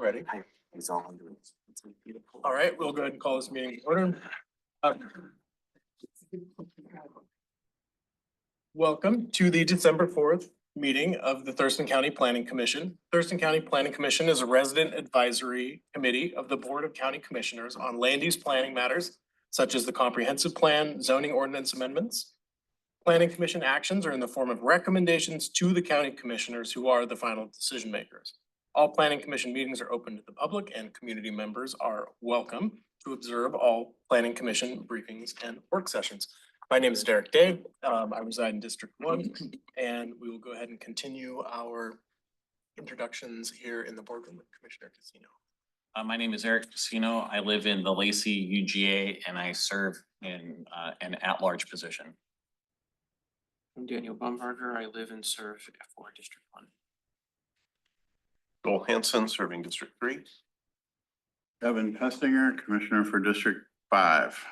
Ready? He's on. All right, we'll go ahead and call this meeting to order. Welcome to the December 4th meeting of the Thurston County Planning Commission. Thurston County Planning Commission is a resident advisory committee of the Board of County Commissioners on land use planning matters such as the comprehensive plan, zoning ordinance amendments. Planning Commission actions are in the form of recommendations to the county commissioners who are the final decision makers. All Planning Commission meetings are open to the public and community members are welcome to observe all Planning Commission briefings and work sessions. My name is Derek Day. I reside in District 1, and we will go ahead and continue our introductions here in the boardroom with Commissioner Casino. My name is Eric Casino. I live in the Lacey UGA and I serve in an at-large position. I'm Daniel Bumberger. I live and serve for District 1. Joel Hanson, serving District 3. Evan Pestinger, Commissioner for District 5.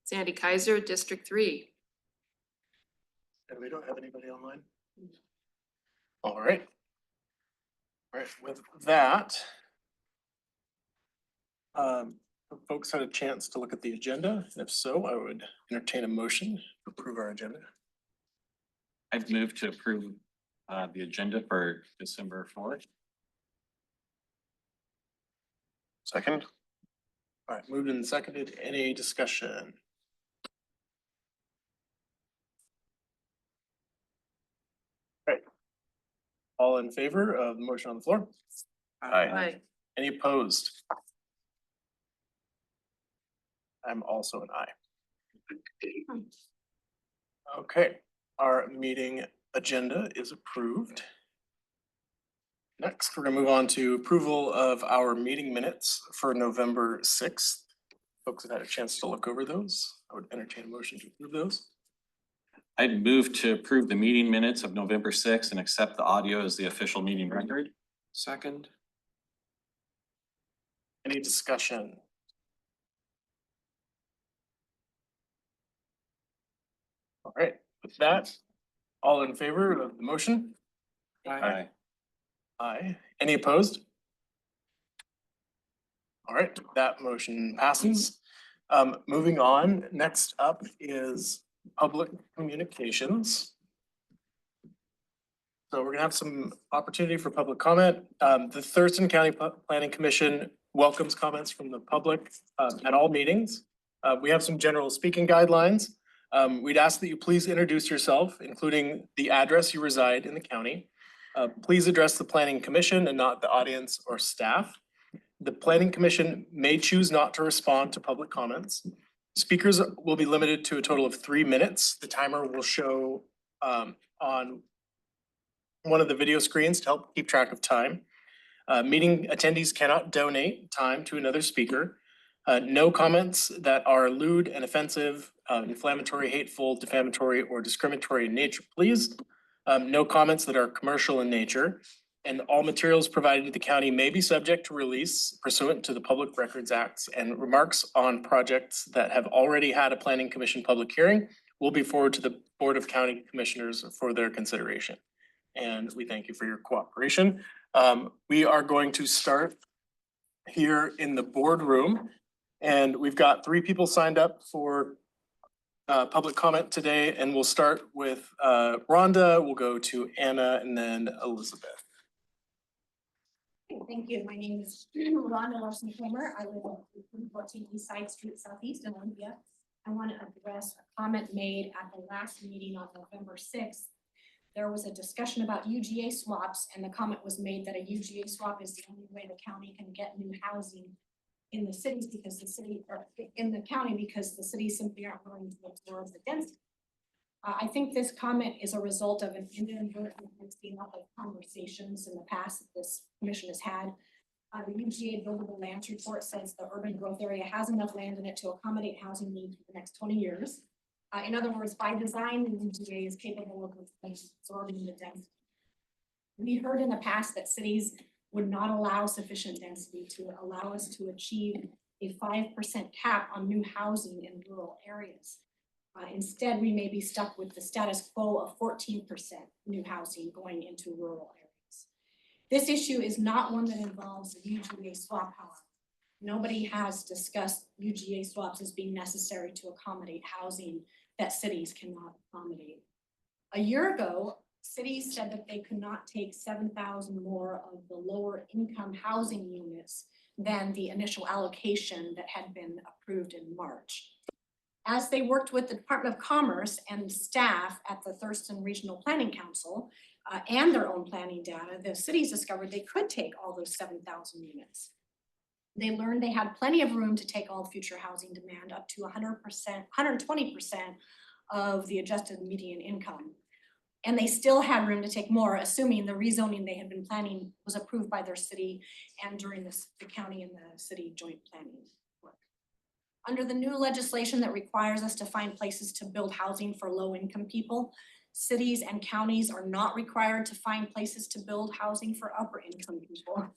Sandy Kaiser, District 3. And we don't have anybody online? All right. All right, with that, folks had a chance to look at the agenda. If so, I would entertain a motion to approve our agenda. I've moved to approve the agenda for December 4th. Second. All right, moved and seconded. Any discussion? All right. All in favor of the motion on the floor? Aye. Any opposed? I'm also an aye. Okay, our meeting agenda is approved. Next, we're gonna move on to approval of our meeting minutes for November 6th. Folks have had a chance to look over those. I would entertain a motion to approve those. I'd move to approve the meeting minutes of November 6th and accept the audio as the official meeting record. Second. Any discussion? All right, with that, all in favor of the motion? Aye. Aye. Any opposed? All right, that motion passes. Moving on, next up is public communications. So we're gonna have some opportunity for public comment. The Thurston County Planning Commission welcomes comments from the public at all meetings. We have some general speaking guidelines. We'd ask that you please introduce yourself, including the address you reside in the county. Please address the Planning Commission and not the audience or staff. The Planning Commission may choose not to respond to public comments. Speakers will be limited to a total of 3 minutes. The timer will show on one of the video screens to help keep track of time. Meeting attendees cannot donate time to another speaker. No comments that are lewd and offensive, inflammatory, hateful, defamatory, or discriminatory in nature, please. No comments that are commercial in nature, and all materials provided to the county may be subject to release pursuant to the Public Records Acts, and remarks on projects that have already had a Planning Commission public hearing will be forwarded to the Board of County Commissioners for their consideration. And we thank you for your cooperation. We are going to start here in the boardroom, and we've got 3 people signed up for public comment today, and we'll start with Rhonda, we'll go to Anna, and then Elizabeth. Thank you. My name is Rhonda Larson-Kramer. I live at 14 East Side Street Southeast in Olympia. I want to address a comment made at the last meeting on November 6th. There was a discussion about UGA swaps, and the comment was made that a UGA swap is the only way the county can get new housing in the cities because the city, or in the county, because the cities simply aren't willing to absorb the density. I think this comment is a result of an inadvertent mixing up of conversations in the past that this commission has had. The UGA buildable lands report says the urban growth area has enough land in it to accommodate housing needs for the next 20 years. In other words, by design, the UGA is capable of absorbing the density. We heard in the past that cities would not allow sufficient density to allow us to achieve a 5% cap on new housing in rural areas. Instead, we may be stuck with the status quo of 14% new housing going into rural areas. This issue is not one that involves a UGA swap, however. Nobody has discussed UGA swaps as being necessary to accommodate housing that cities cannot accommodate. A year ago, cities said that they could not take 7,000 more of the lower income housing units than the initial allocation that had been approved in March. As they worked with the Department of Commerce and staff at the Thurston Regional Planning Council and their own planning data, the cities discovered they could take all those 7,000 units. They learned they had plenty of room to take all future housing demand up to 100%, 120% of the adjusted median income. And they still had room to take more, assuming the rezoning they had been planning was approved by their city and during the county and the city joint planning work. Under the new legislation that requires us to find places to build housing for low-income people, cities and counties are not required to find places to build housing for upper-income people,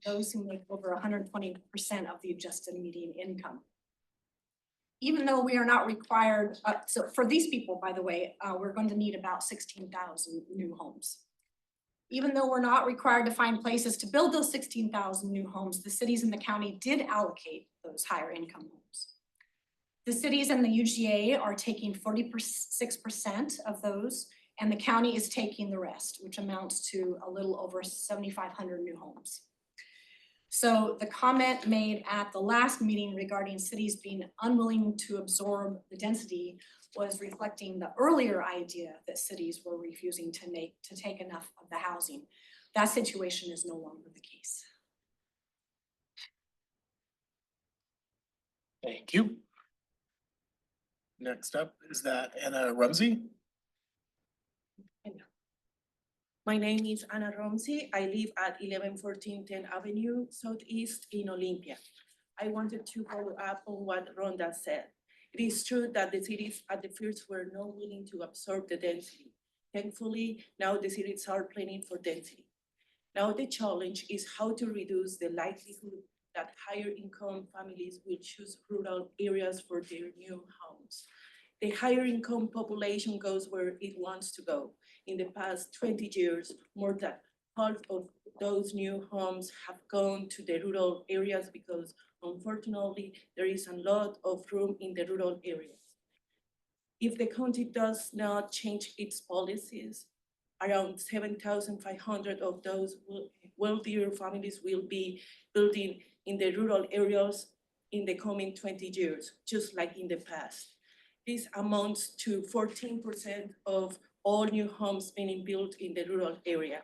those who make over 120% of the adjusted median income. Even though we are not required, so for these people, by the way, we're going to need about 16,000 new homes. Even though we're not required to find places to build those 16,000 new homes, the cities and the county did allocate those higher income homes. The cities and the UGA are taking 46% of those, and the county is taking the rest, which amounts to a little over 7,500 new homes. So the comment made at the last meeting regarding cities being unwilling to absorb the density was reflecting the earlier idea that cities were refusing to take enough of the housing. That situation is no longer the case. Thank you. Next up is that Anna Rumsey. My name is Anna Romsey. I live at 1114 10th Avenue Southeast in Olympia. I wanted to follow up on what Rhonda said. It is true that the cities at the first were not willing to absorb the density. Thankfully, now the cities are planning for density. Now the challenge is how to reduce the likelihood that higher income families will choose rural areas for their new homes. The higher income population goes where it wants to go. In the past 20 years, more than half of those new homes have gone to the rural areas because unfortunately, there is a lot of room in the rural areas. If the county does not change its policies, around 7,500 of those wealthier families will be building in the rural areas in the coming 20 years, just like in the past. This amounts to 14% of all new homes being built in the rural area.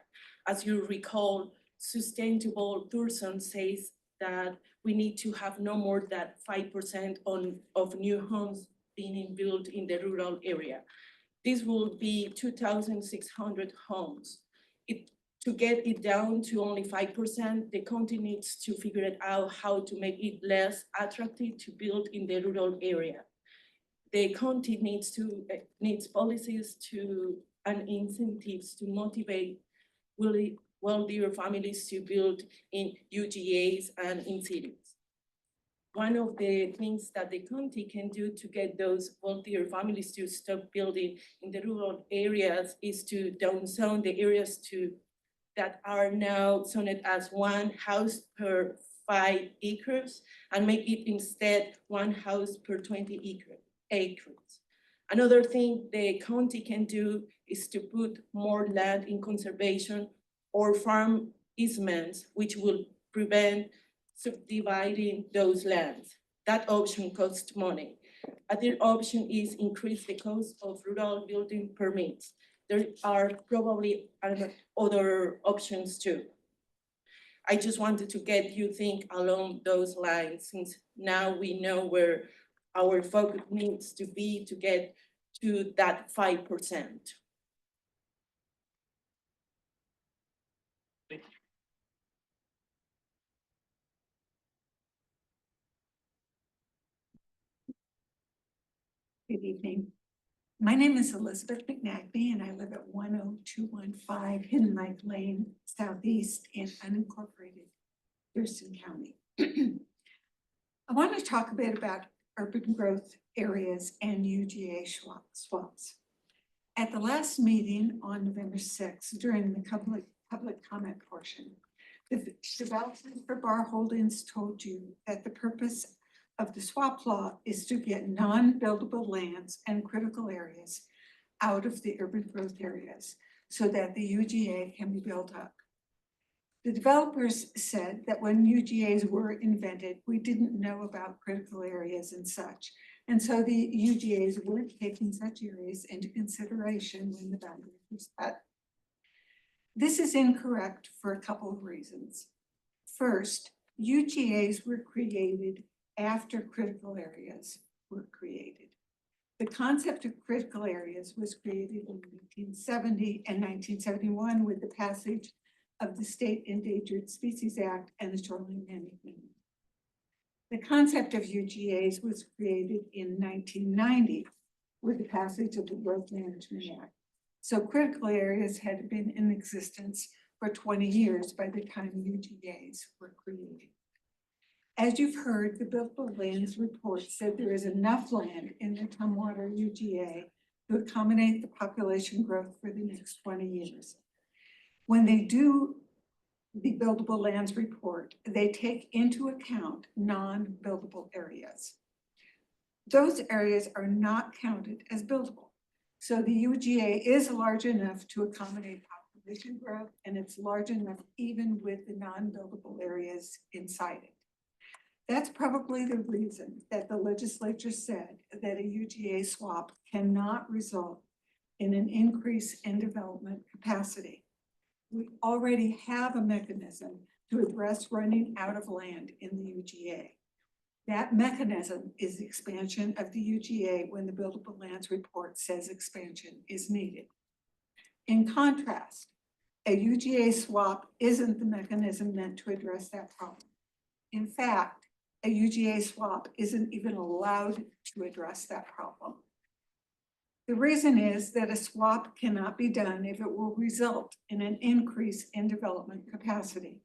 As you recall, Sustainable Thurston says that we need to have no more than 5% of new homes being built in the rural area. This will be 2,600 homes. To get it down to only 5%, the county needs to figure it out how to make it less attractive to build in the rural area. The county needs policies and incentives to motivate wealthier families to build in UGAs and in cities. One of the things that the county can do to get those wealthier families to stop building in the rural areas is to downzone the areas that are now zoned as 1 house per 5 acres and make it instead 1 house per 20 acres. Another thing the county can do is to put more land in conservation or farm easements, which will prevent subdividing those lands. That option costs money. Other option is increase the cost of rural building permits. There are probably other options too. I just wanted to get you think along those lines, since now we know where our focus needs to be to get to that 5%. Good evening. My name is Elizabeth McNagby and I live at 10215 Hidden Lake Lane, Southeast in unincorporated Thurston County. I want to talk a bit about urban growth areas and UGA swaps. At the last meeting on November 6th, during the public comment portion. The developers for Bar Holdings told you that the purpose of the swap law is to get non-buildable lands and critical areas out of the urban growth areas so that the UGA can be built up. The developers said that when UGAs were invented, we didn't know about critical areas and such. And so the UGAs weren't taking such areas into consideration when the boundary was set. This is incorrect for a couple of reasons. First, UGAs were created after critical areas were created. The concept of critical areas was created in 1970 and 1971 with the passage of the State Endangered Species Act and the Shoreline Management. The concept of UGAs was created in 1990 with the passage of the Growth Management Act. So critical areas had been in existence for 20 years by the time UGAs were created. As you've heard, the Buildable Lands report said there is enough land in the Tumwater UGA to accommodate the population growth for the next 20 years. When they do the Buildable Lands report, they take into account non-buildable areas. Those areas are not counted as buildable. So the UGA is large enough to accommodate population growth, and it's large enough even with the non-buildable areas inside it. That's probably the reason that the legislature said that a UGA swap cannot result in an increase in development capacity. We already have a mechanism to address running out of land in the UGA. That mechanism is the expansion of the UGA when the Buildable Lands report says expansion is needed. In contrast, a UGA swap isn't the mechanism meant to address that problem. In fact, a UGA swap isn't even allowed to address that problem. The reason is that a swap cannot be done if it will result in an increase in development capacity.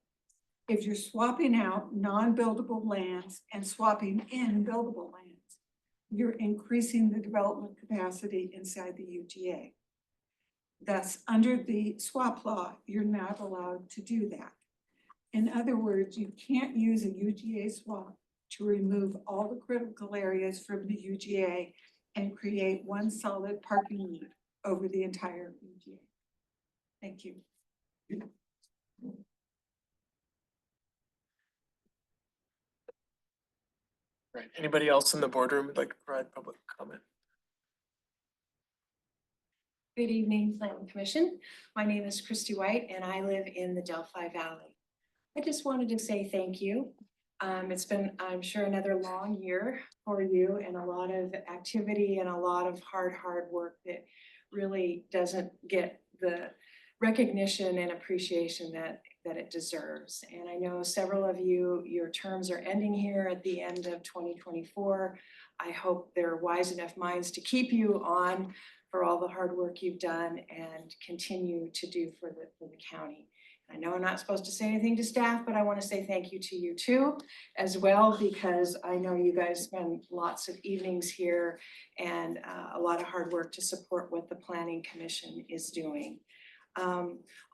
If you're swapping out non-buildable lands and swapping in buildable lands, you're increasing the development capacity inside the UGA. Thus, under the swap law, you're not allowed to do that. In other words, you can't use a UGA swap to remove all the critical areas from the UGA and create one solid parking lot over the entire UGA. Thank you. Right, anybody else in the boardroom would like to provide public comment? Good evening, Planning Commission. My name is Christy White and I live in the Delphi Valley. I just wanted to say thank you. It's been, I'm sure, another long year for you and a lot of activity and a lot of hard work that really doesn't get the recognition and appreciation that it deserves. And I know several of you, your terms are ending here at the end of 2024. I hope they're wise enough minds to keep you on for all the hard work you've done and continue to do for the county. I know I'm not supposed to say anything to staff, but I want to say thank you to you too, as well, because I know you guys spend lots of evenings here and a lot of hard work to support what the Planning Commission is doing.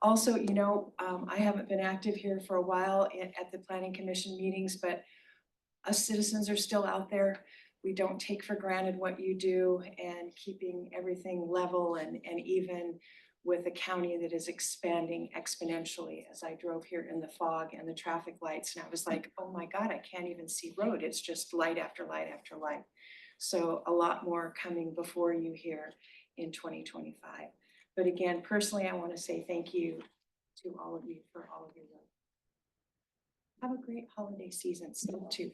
Also, you know, I haven't been active here for a while at the Planning Commission meetings, but us citizens are still out there. We don't take for granted what you do and keeping everything level and even with a county that is expanding exponentially. As I drove here in the fog and the traffic lights, and I was like, oh my God, I can't even see road. It's just light after light after light. So a lot more coming before you here in 2025. But again, personally, I want to say thank you to all of you for all of your work. Have a great holiday season too.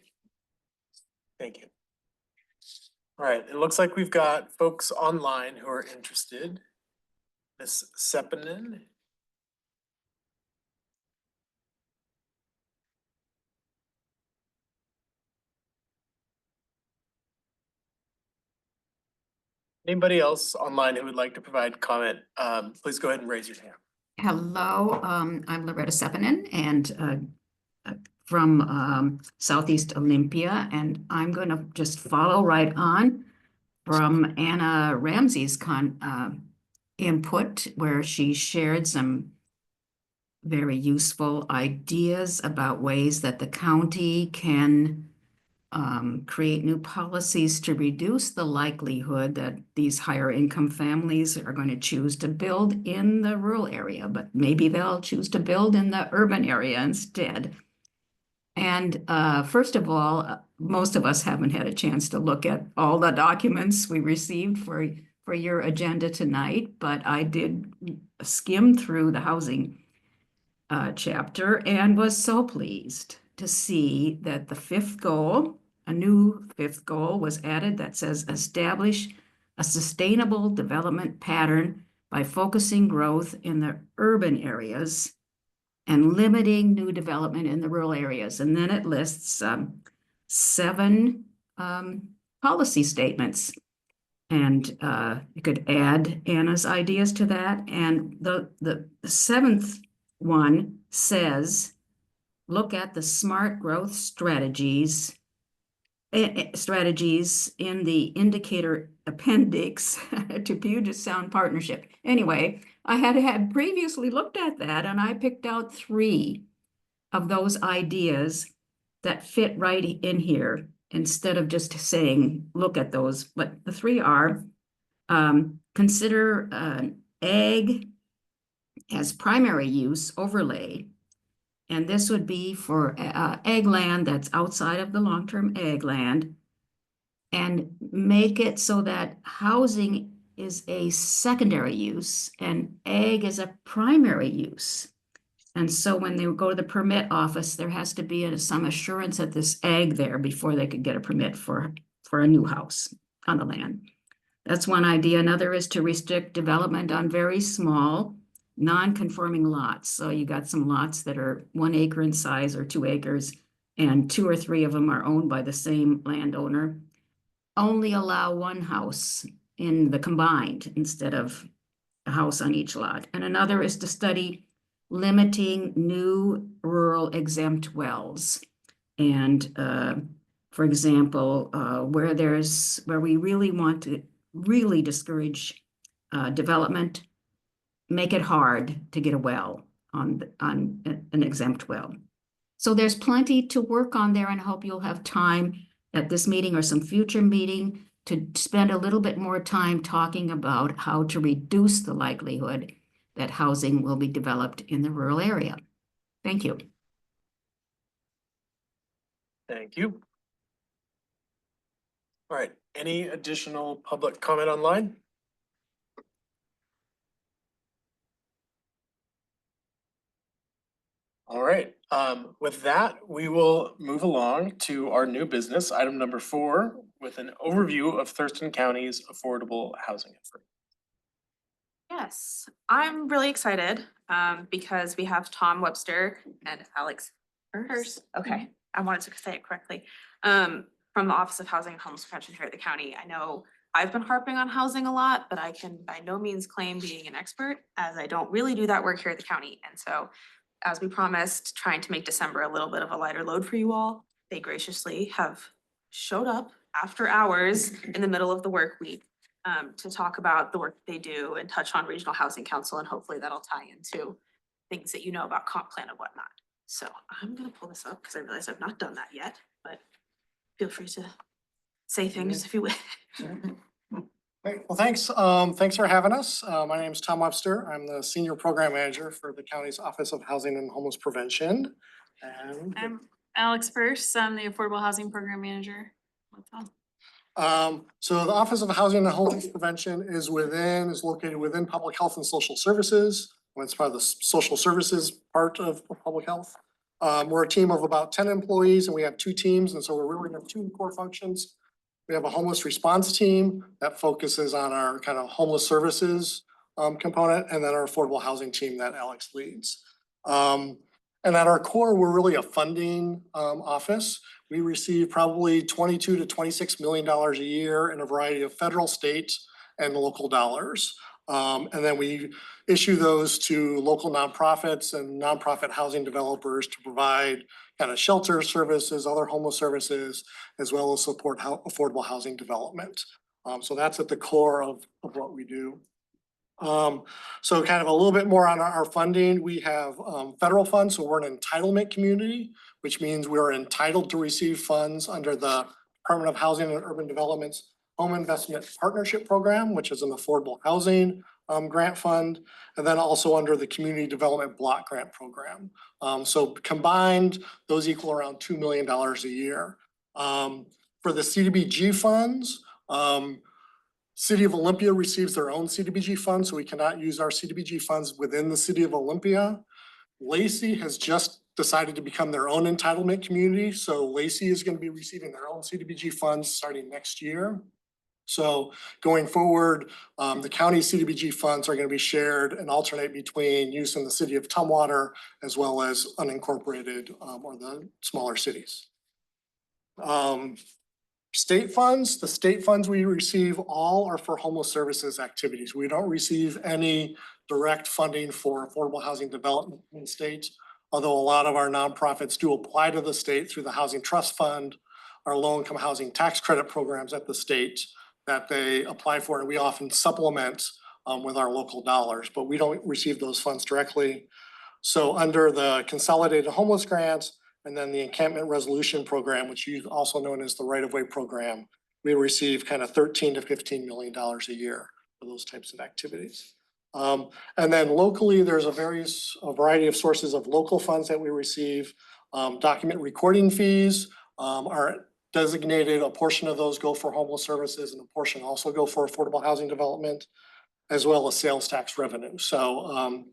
Thank you. All right, it looks like we've got folks online who are interested. Ms. Sepinen. Anybody else online who would like to provide comment, please go ahead and raise your hand. Hello, I'm Loretta Sepinen and from Southeast Olympia, and I'm going to just follow right on from Anna Ramsey's input, where she shared some very useful ideas about ways that the county can create new policies to reduce the likelihood that these higher income families are going to choose to build in the rural area, but maybe they'll choose to build in the urban area instead. And first of all, most of us haven't had a chance to look at all the documents we received for your agenda tonight, but I did skim through the housing chapter and was so pleased to see that the fifth goal, a new fifth goal was added that says establish a sustainable development pattern by focusing growth in the urban areas and limiting new development in the rural areas. And then it lists 7 policy statements. And you could add Anna's ideas to that. And the 7th one says, look at the smart growth strategies in the indicator appendix to Puget Sound Partnership. Anyway, I had previously looked at that and I picked out 3 of those ideas that fit right in here instead of just saying, look at those. But the 3 are consider ag as primary use overlay. And this would be for ag land that's outside of the long-term ag land, and make it so that housing is a secondary use and ag is a primary use. And so when they go to the permit office, there has to be some assurance that this ag there before they could get a permit for a new house on the land. That's one idea. Another is to restrict development on very small, non-conforming lots. So you got some lots that are 1 acre in size or 2 acres, and 2 or 3 of them are owned by the same landowner. Only allow 1 house in the combined instead of a house on each lot. And another is to study limiting new rural exempt wells. And for example, where we really want to really discourage development, make it hard to get a well on an exempt well. So there's plenty to work on there, and I hope you'll have time at this meeting or some future meeting to spend a little bit more time talking about how to reduce the likelihood that housing will be developed in the rural area. Thank you. Thank you. All right, any additional public comment online? All right, with that, we will move along to our new business, item number 4, with an overview of Thurston County's affordable housing effort. Yes, I'm really excited because we have Tom Webster and Alex Hurst. Okay, I wanted to say it correctly. From the Office of Housing and Homeless Prevention here at the county. I know I've been harping on housing a lot, but I can by no means claim being an expert, as I don't really do that work here at the county. And so, as we promised, trying to make December a little bit of a lighter load for you all, they graciously have showed up after hours in the middle of the work week to talk about the work they do and touch on Regional Housing Council, and hopefully that'll tie into things that you know about comp plan and whatnot. So I'm gonna pull this up because I realize I've not done that yet, but feel free to say things if you wish. Great, well, thanks. Thanks for having us. My name is Tom Webster. I'm the Senior Program Manager for the county's Office of Housing and Homeless Prevention. And I'm Alex First. I'm the Affordable Housing Program Manager. What's on? So the Office of Housing and Homeless Prevention is located within Public Health and Social Services. When it's part of the social services part of public health. We're a team of about 10 employees and we have 2 teams. And so we're really have 2 core functions. We have a homeless response team that focuses on our kind of homeless services component, and then our affordable housing team that Alex leads. And at our core, we're really a funding office. We receive probably $22 to $26 million a year in a variety of federal, state, and local dollars. And then we issue those to local nonprofits and nonprofit housing developers to provide kind of shelter services, other homeless services, as well as support affordable housing development. So that's at the core of what we do. So kind of a little bit more on our funding. We have federal funds, so we're an entitlement community, which means we are entitled to receive funds under the Department of Housing and Urban Development's Home Investment Partnership Program, which is an affordable housing grant fund, and then also under the Community Development Block Grant Program. So combined, those equal around $2 million a year. For the CDBG funds, City of Olympia receives their own CDBG funds, so we cannot use our CDBG funds within the City of Olympia. Lacey has just decided to become their own entitlement community, so Lacey is going to be receiving their own CDBG funds starting next year. So going forward, the county CDBG funds are going to be shared and alternate between use in the city of Tumwater as well as unincorporated or the smaller cities. State funds, the state funds we receive all are for homeless services activities. We don't receive any direct funding for affordable housing development in the state, although a lot of our nonprofits do apply to the state through the Housing Trust Fund, our low-income housing tax credit programs at the state that they apply for, and we often supplement with our local dollars, but we don't receive those funds directly. So under the Consolidated Homeless Grant, and then the Encampment Resolution Program, which is also known as the Right-of-Way Program, we receive kind of $13 to $15 million a year for those types of activities. And then locally, there's a variety of sources of local funds that we receive. Document recording fees are designated. A portion of those go for homeless services and a portion also go for affordable housing development, as well as sales tax revenue. So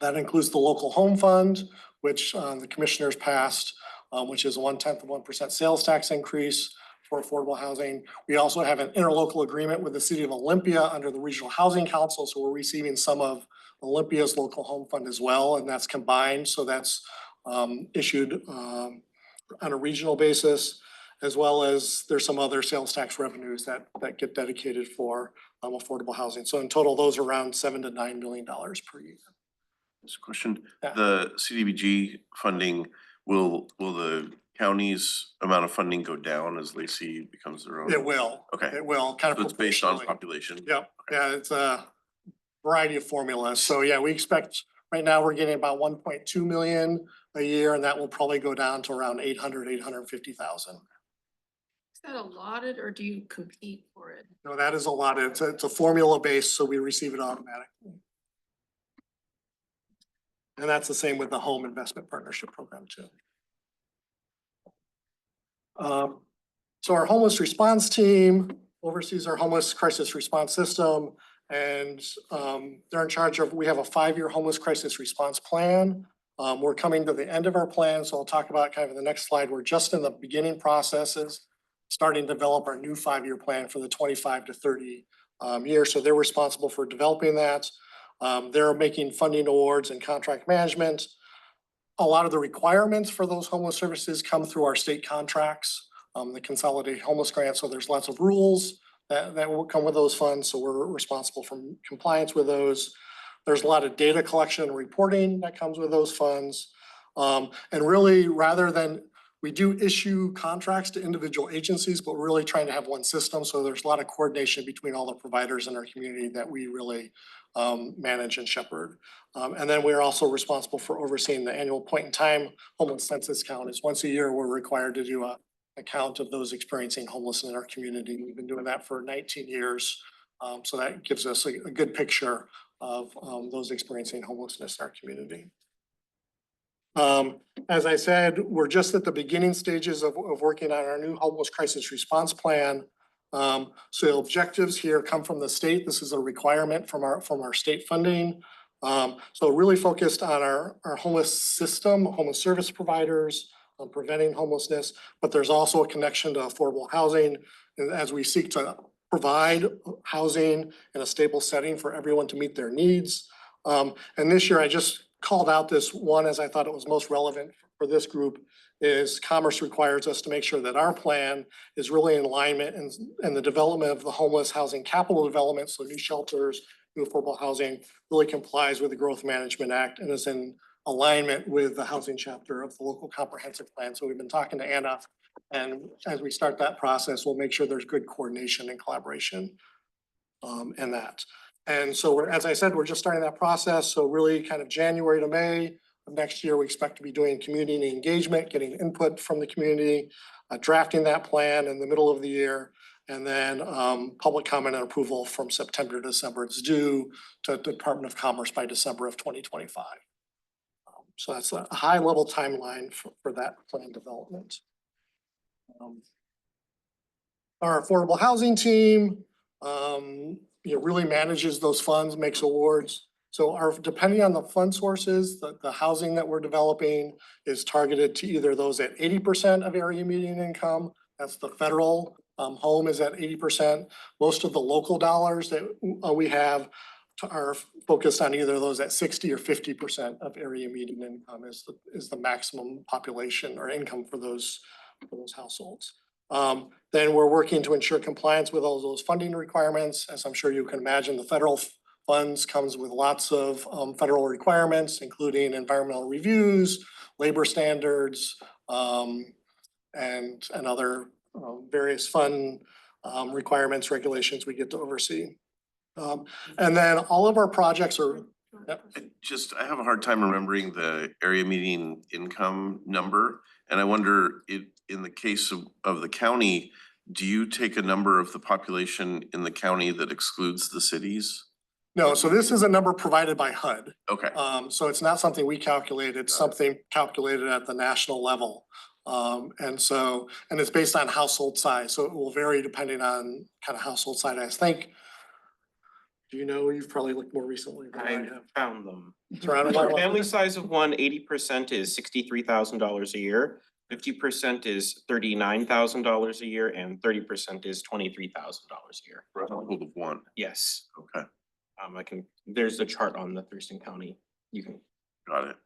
that includes the local home fund, which the commissioners passed, which is 0.1% sales tax increase for affordable housing. We also have an interlocal agreement with the City of Olympia under the Regional Housing Council, so we're receiving some of Olympia's local home fund as well, and that's combined, so that's issued on a regional basis, as well as there's some other sales tax revenues that get dedicated for affordable housing. So in total, those are around $7 to $9 million per year. This question, Yeah. the CDBG funding, will the county's amount of funding go down as Lacey becomes their own? It will. Okay. It will, kind So of it's based on proportionally. population? Yep, yeah, it's a variety of formulas. So yeah, we expect, right now, we're getting about 1.2 million a year, and that will probably go down to around 850,000. Is that allotted or do you compete for it? No, that is allotted. It's a formula based, so we receive it automatically. And that's the same with the Home Investment Partnership Program too. So our homeless response team oversees our homeless crisis response system, and they're in charge of, we have a 5-year homeless crisis response plan. We're coming to the end of our plan, so I'll talk about kind of in the next slide. We're just in the beginning processes, starting to develop our new 5-year plan for the 25 to 30 years. So they're responsible for developing that. They're making funding awards and contract management. A lot of the requirements for those homeless services come through our state contracts, the Consolidated Homeless Grant. So there's lots of rules that will come with those funds. So we're responsible for compliance with those. There's a lot of data collection and reporting that comes with those funds. And really, rather than, we do issue contracts to individual agencies, but we're really trying to have one system. So there's a lot of coordination between all the providers in our community that we really manage and shepherd. And then we're also responsible for overseeing the annual point in time homeless census count. Is once a year, we're required to do a count of those experiencing homelessness in our community. We've been doing that for 19 years. So that gives us a good picture of those experiencing homelessness in our community. As I said, we're just at the beginning stages of working on our new homeless crisis response plan. So the objectives here come from the state. This is a requirement from our state funding. So really focused on our homeless system, homeless service providers, preventing homelessness, but there's also a connection to affordable housing as we seek to provide housing in a stable setting for everyone to meet their needs. And this year I just called out this one as I thought it was most relevant for this group, is Commerce requires us to make sure that our plan is really in alignment and the development of the homeless housing capital development, so new shelters, new affordable housing, really complies with the Growth Management Act and is in alignment with the housing chapter of the local comprehensive plan. So we've been talking to Anna, and as we start that process, we'll make sure there's good coordination and collaboration in that. And so we're, as I said, we're just starting that process. So really kind of January to May of next year, we expect to be doing community engagement, getting input from the community, drafting that plan in the middle of the year. And then public comment and approval from September to December. It's due to the Department of Commerce by December of 2025. So that's a high level timeline for that plan development. Our affordable housing team, really manages those funds, makes awards. So depending on the fund sources, the housing that we're developing is targeted to either those at 80% of area median income. That's the federal home is at 80%. Most of the local dollars that we have are focused on either those at 60 or 50% of area median income is the maximum population or income for those households. Then we're working to ensure compliance with all those funding requirements. As I'm sure you can imagine, the federal funds comes with lots of federal requirements, including environmental reviews, labor standards, and other various fund requirements, regulations we get to oversee. And then all of our projects are. Yep. I have a hard time remembering the area median income number. And I wonder, in the case of the county, do you take a number of the population in the county that excludes the cities? No, so this is a number provided by HUD. Okay. So it's not something we calculate, it's something calculated at the national level. And it's based on household size, so it will vary depending on kind of household size. I think, do you know, you've probably looked more recently than I I have. found them. It's around For about- family size of one, 80% is $63,000 a year. 50% is $39,000 a year, and 30% is $23,000 a year. For a household of one. Yes, Okay, there's a chart on the Thurston County. You can, got it.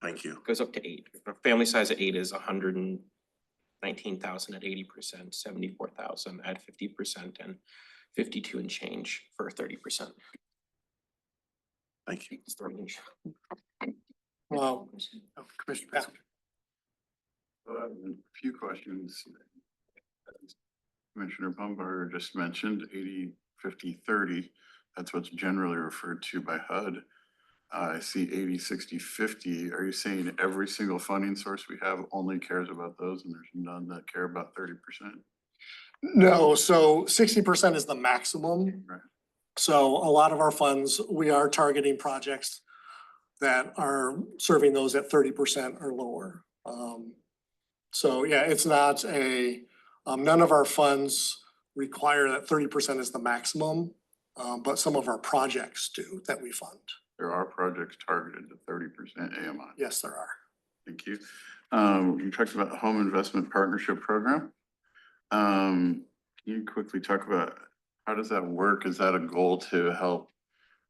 Thank you. goes up to 8. A family size at 8 is 119,000 at 80%, 74,000 at 50%, and 52 and change for 30%. Thank you. It's the range. Commissioner Pastor. A few questions. Commissioner Bumbar just mentioned 80, 50, 30. That's what's generally referred to by HUD. I see 80, 60, 50. Are you saying every single funding source we have only cares about those and there's none that care about 30%? No, so 60% is the maximum. Right. So a lot of our funds, we are targeting projects that are serving those at 30% or lower. So yeah, it's not none of our funds require that 30% is the maximum, but some of our projects do that we fund. There are projects targeted to 30% AMI. Yes, there are. Thank you. You talked about the Home Investment Partnership Program. Can you quickly talk about how does that work? Is that a goal to help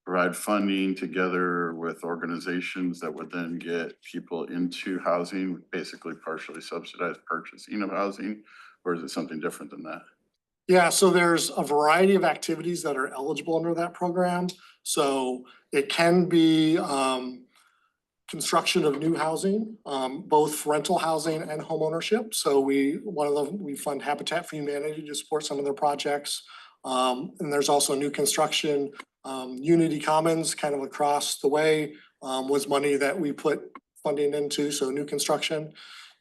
provide funding together with organizations that would then get people into housing, basically partially subsidized purchasing of housing? Or is it something different than that? Yeah, so there's a variety of activities that are eligible under that program. So it can be construction of new housing, both rental housing and homeownership. So we fund Habitat for Humanity to support some of their projects. And there's also new construction. Unity Commons kind of across the way was money that we put funding into, so new construction.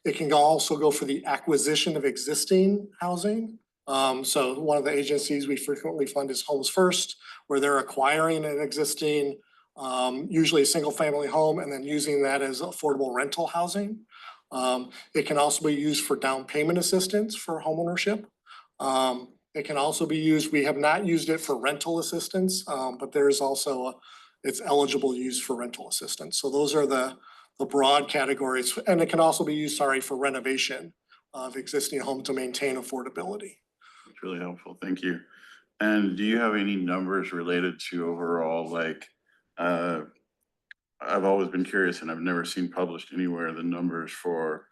It can also go for the acquisition of existing housing. So one of the agencies we frequently fund is Homes First, where they're acquiring an existing, usually a single family home, and then using that as affordable rental housing. It can also be used for down payment assistance for homeownership. It can also be used, we have not used it for rental assistance, but there is also it's eligible use for rental assistance. So those are the broad categories, and it can also be used, for renovation of existing home to maintain affordability. That's really helpful. Thank you. And do you have any numbers related to overall, like, I've always been curious and I've never seen published anywhere the numbers for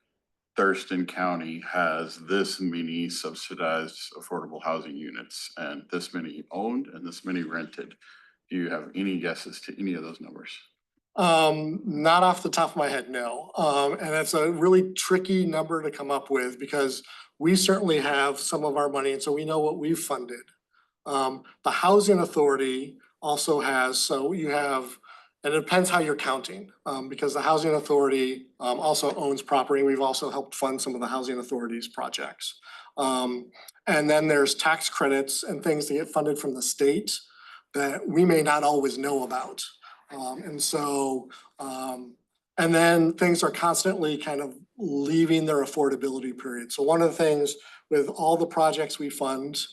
Thurston County has this many subsidized affordable housing units and this many owned and this many rented. Do you have any guesses to any of those numbers? Not off the top of my head, no. And it's a really tricky number to come up with because we certainly have some of our money, and so we know what we've funded. The Housing Authority also has, so you have, and it depends how you're counting, because the Housing Authority also owns property. We've also helped fund some of the Housing Authority's projects. And then there's tax credits and things that get funded from the state that we may not always know about. And then things are constantly kind of leaving their affordability period. So one of the things with all the projects we fund,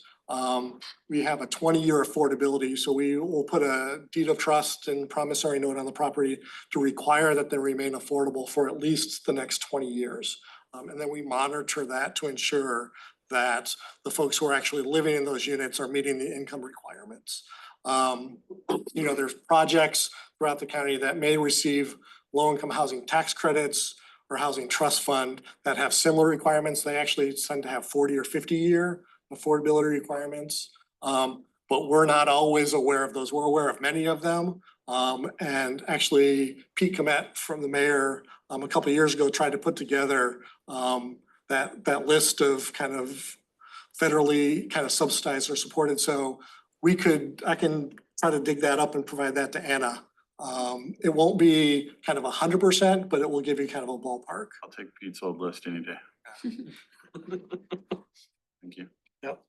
we have a 20-year affordability. So we will put a deed of trust and promissory note on the property to require that they remain affordable for at least the next 20 years. And then we monitor that to ensure that the folks who are actually living in those units are meeting the income requirements. There's projects throughout the county that may receive low-income housing tax credits or housing trust fund that have similar requirements. They actually tend to have 40 or 50-year affordability requirements. But we're not always aware of those. We're aware of many of them. And actually Pete Komet from the mayor a couple of years ago tried to put together that list of kind of federally kind of subsidized or supported. So I can try to dig that up and provide that to Anna. It won't be kind of 100%, but it will give you kind of a ballpark. I'll take Pete's old list any day. Thank you. Yep.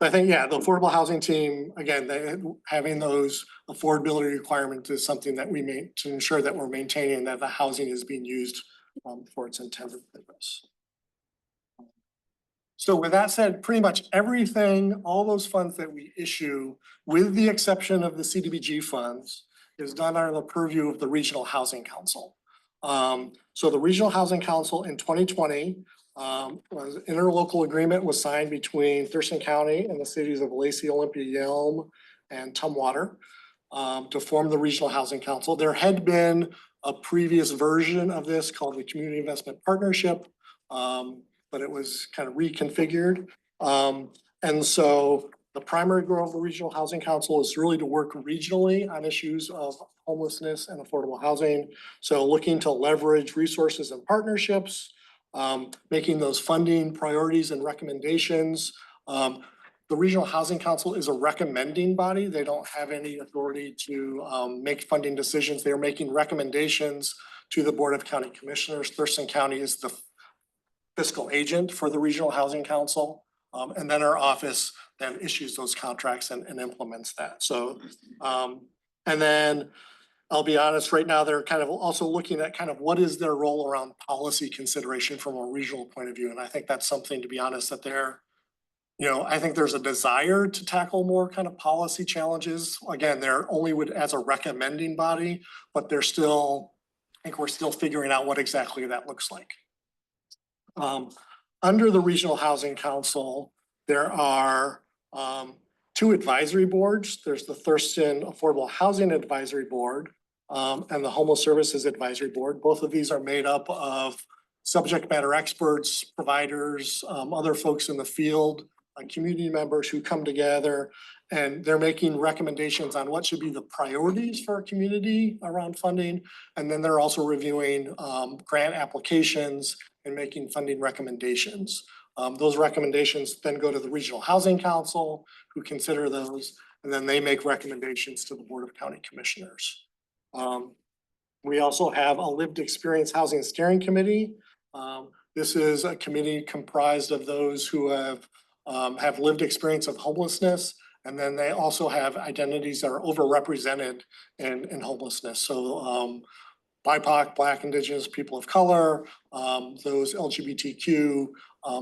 I think, yeah, the affordable housing team, again, having those affordability requirements is something that we make to ensure that we're maintaining that the housing is being used for its intended purpose. So with that said, pretty much everything, all those funds that we issue, with the exception of the CDBG funds, is done under the purview of the Regional Housing Council. So the Regional Housing Council in 2020 was interlocal agreement was signed between Thurston County and the cities of Lacey, Olympia, Yelm, and Tumwater to form the Regional Housing Council. There had been a previous version of this called the Community Investment Partnership, but it was kind of reconfigured. And so the primary goal of the Regional Housing Council is really to work regionally on issues of homelessness and affordable housing. So looking to leverage resources and partnerships, making those funding priorities and recommendations. The Regional Housing Council is a recommending body. They don't have any authority to make funding decisions. They're making recommendations to the Board of County Commissioners. Thurston County is the fiscal agent for the Regional Housing Council. And then our office then issues those contracts and implements that. So, and then I'll be honest, right now, they're kind of also looking at kind of what is their role around policy consideration from a regional point of view. And I think that's something, to be honest, that I think there's a desire to tackle more kind of policy challenges. Again, they're only as a recommending body, but I think we're still figuring out what exactly that looks like. Under the Regional Housing Council, there are two advisory boards. There's the Thurston Affordable Housing Advisory Board and the Homeless Services Advisory Board. Both of these are made up of subject matter experts, providers, other folks in the field, community members who come together, and they're making recommendations on what should be the priorities for our community around funding. And then they're also reviewing grant applications and making funding recommendations. Those recommendations then go to the Regional Housing Council, who consider those, and then they make recommendations to the Board of County Commissioners. We also have a Lived Experience Housing Steering Committee. This is a committee comprised of those who have lived experience of homelessness, and then they also have identities that are overrepresented in homelessness. So BIPOC, Black, Indigenous, people of color, those LGBTQ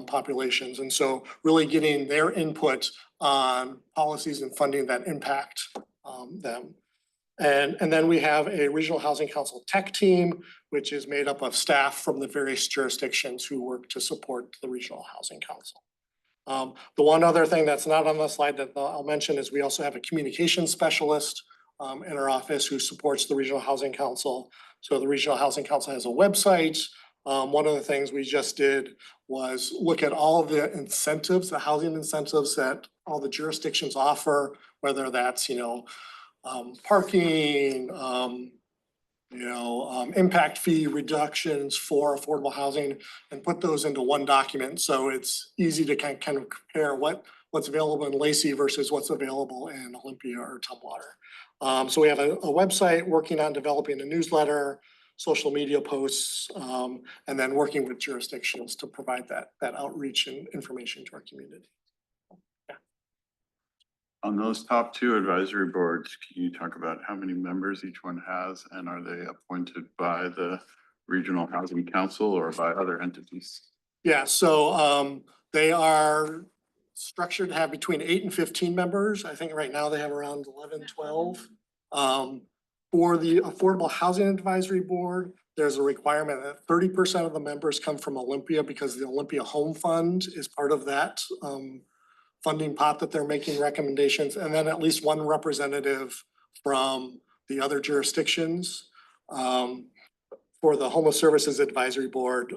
populations. And so really getting their input on policies and funding that impact them. And then we have a Regional Housing Council tech team, which is made up of staff from the various jurisdictions who work to support the Regional Housing Council. The one other thing that's not on the slide that I'll mention is we also have a communication specialist in our office who supports the Regional Housing Council. So the Regional Housing Council has a website. One of the things we just did was look at all of the incentives, the housing incentives that all the jurisdictions offer, whether that's, parking, impact fee reductions for affordable housing, and put those into one document. So it's easy to kind of compare what what's available in Lacey versus what's available in Olympia or Tumwater. So we have a website working on developing a newsletter, social media posts, and then working with jurisdictions to provide that outreach and information to our community. On those top two advisory boards, can you talk about how many members each one has, and are they appointed by the Regional Housing Council or by other entities? Yeah, so they are structured to have between 8 and 15 members. I think right now they have around 11, 12. For the Affordable Housing Advisory Board, there's a requirement that 30% of the members come from Olympia because the Olympia Home Fund is part of that funding pot that they're making recommendations, and then at least one representative from the other jurisdictions. For the Homeless Services Advisory Board,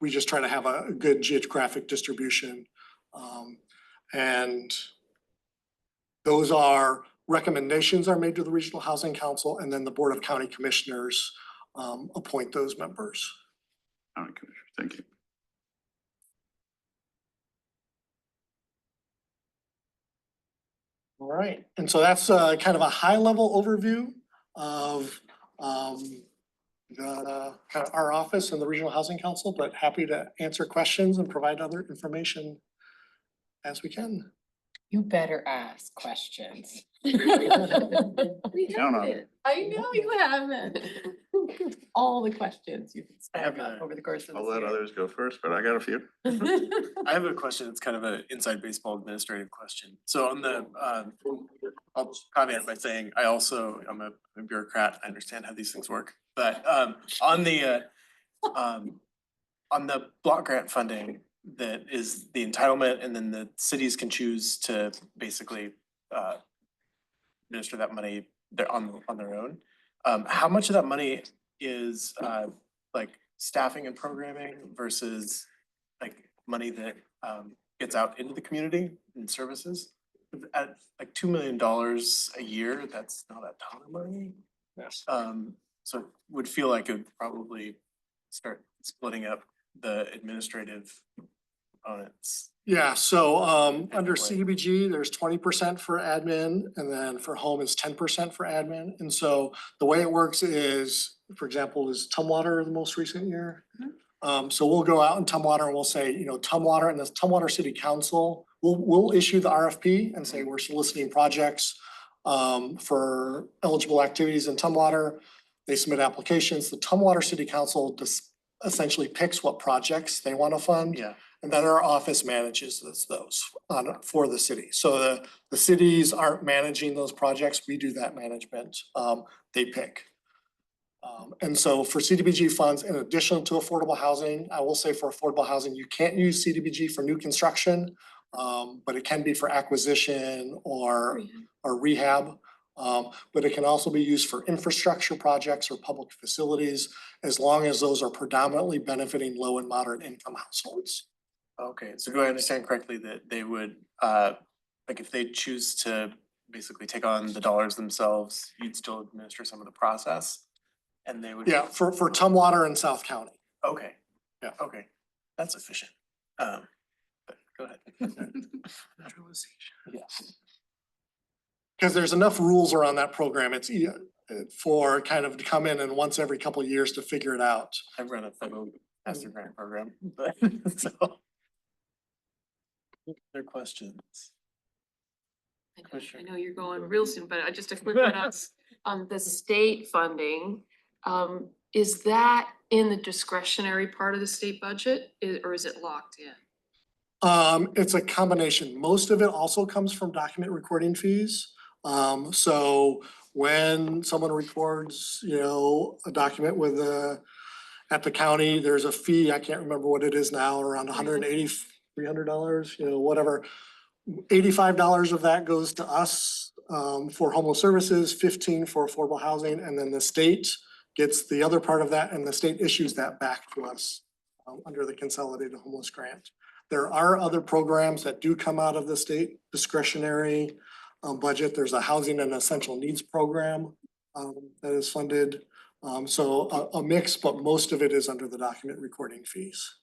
we just try to have a good geographic distribution. And those are recommendations are made to the Regional Housing Council, and then the Board of County Commissioners appoint those members. County Commissioner, thank you. All right, and so that's kind of a high-level overview of kind of our office and the Regional Housing Council, but happy to answer questions and provide other information as we can. You better ask questions. We Count on haven't. I know you haven't. All the questions you can I have stack up a- over the course of I'll this let year. others go first, but I got a few. I have a question. It's kind of an inside baseball administrative question. So on the, I'll caveat by saying I'm a bureaucrat. I understand how these things work. But on the block grant funding, that is the entitlement, and then the cities can choose to basically administer that money on their own. How much of that money is like staffing and programming versus like money that gets out into the community and services? At like $2 million a year, that's not a ton of money. Yes. So it would feel like it would probably start splitting up the administrative components. Yeah, so under Differently. CDBG, there's 20% for admin, and then for home is 10% for admin. And so the way it works is, for example, is Tumwater the most recent year? So we'll go out in Tumwater and we'll say, Tumwater and the Tumwater City Council, we'll issue the RFP and say we're soliciting projects for eligible activities in Tumwater. They submit applications. The Tumwater City Council essentially picks what projects they want to fund. Yeah. And then our office manages those for the city. So the cities aren't managing those projects. We do that management. They pick. And so for CDBG funds, in addition to affordable housing, I will say for affordable housing, you can't use CDBG for new construction, but it can be for acquisition or rehab. But it can also be used for infrastructure projects or public facilities, as long as those are predominantly benefiting low and moderate income households. Okay, so do I understand correctly that they would, like if they choose to basically take on the dollars themselves, you'd still administer some of the process? And they would. Yeah, for Tumwater and South County. Okay. Yeah. Okay, that's efficient. But go ahead. Yes. Because there's enough rules around that program. It's for kind of to come in and once every couple of years to figure it out. I run a federal master grant program, but so. Their questions. I know you're going real soon, but just a quick one on the state funding. Is that in the discretionary part of the state budget or is it locked in? It's a combination. Most of it also comes from document recording fees. So when someone records, a document with at the county, there's a fee. I can't remember what it is now, around $180, $300, whatever. $85 of that goes to us for homeless services, 15 for affordable housing, and then the state gets the other part of that, and the state issues that back to us under the Consolidated Homeless Grant. There are other programs that do come out of the state discretionary budget. There's a housing and essential needs program that is funded. So a mix, but most of it is under the document recording fees.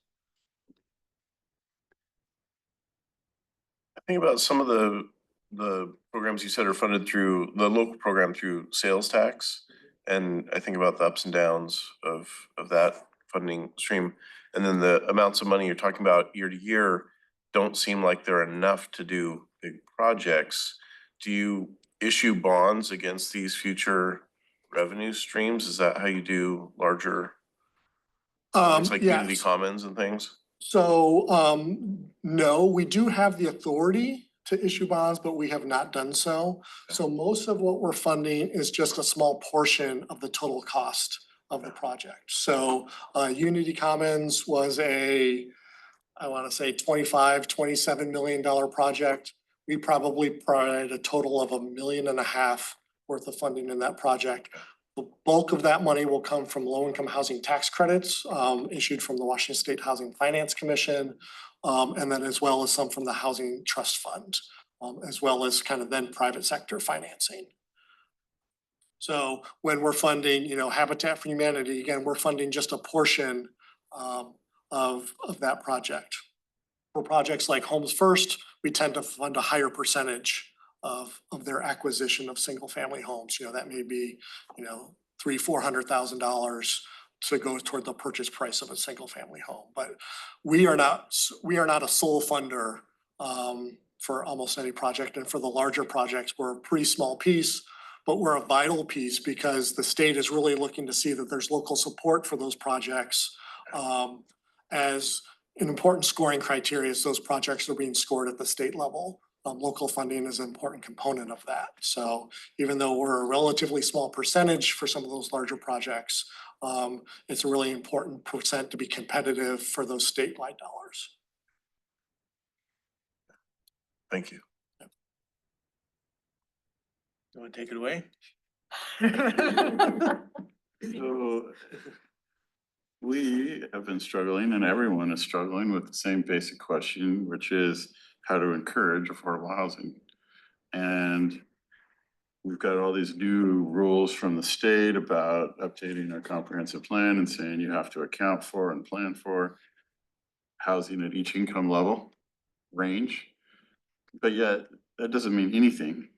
Think about some of the programs you said are funded through the local program through sales tax. And I think about the ups and downs of that funding stream. And then the amounts of money you're talking about year to year don't seem like they're enough to do big projects. Do you issue bonds against these future revenue streams? Is that how you do larger? It's like yes. community commons and things? So, no, we do have the authority to issue bonds, but we have not done so. So most of what we're funding is just a small portion of the total cost of the project. So, Unity Commons was I wanna say $27 million project. We probably provided a total of $1.5 million worth of funding in that project. The bulk of that money will come from low-income housing tax credits issued from the Washington State Housing Finance Commission, and then as well as some from the Housing Trust Fund, as well as kind of then private sector financing. So when we're funding, Habitat for Humanity, again, we're funding just a portion of that project. For projects like Homes First, we tend to fund a higher percentage of their acquisition of single-family homes. That may be, $300,000-$400,000 to go toward the purchase price of a single-family home. But we are not a sole funder for almost any project. And for the larger projects, we're a pretty small piece, but we're a vital piece because the state is really looking to see that there's local support for those projects as an important scoring criteria as those projects are being scored at the state level. Local funding is an important component of that. So even though we're a relatively small percentage for some of those larger projects, it's a really important percent to be competitive for those statewide dollars. Thank you. You wanna take it away? So we have been struggling and everyone is struggling with the same basic question, which is how to encourage affordable housing. And we've got all these new rules from the state about updating our comprehensive plan and saying you have to account for and plan for housing at each income level range. But yet that doesn't mean anything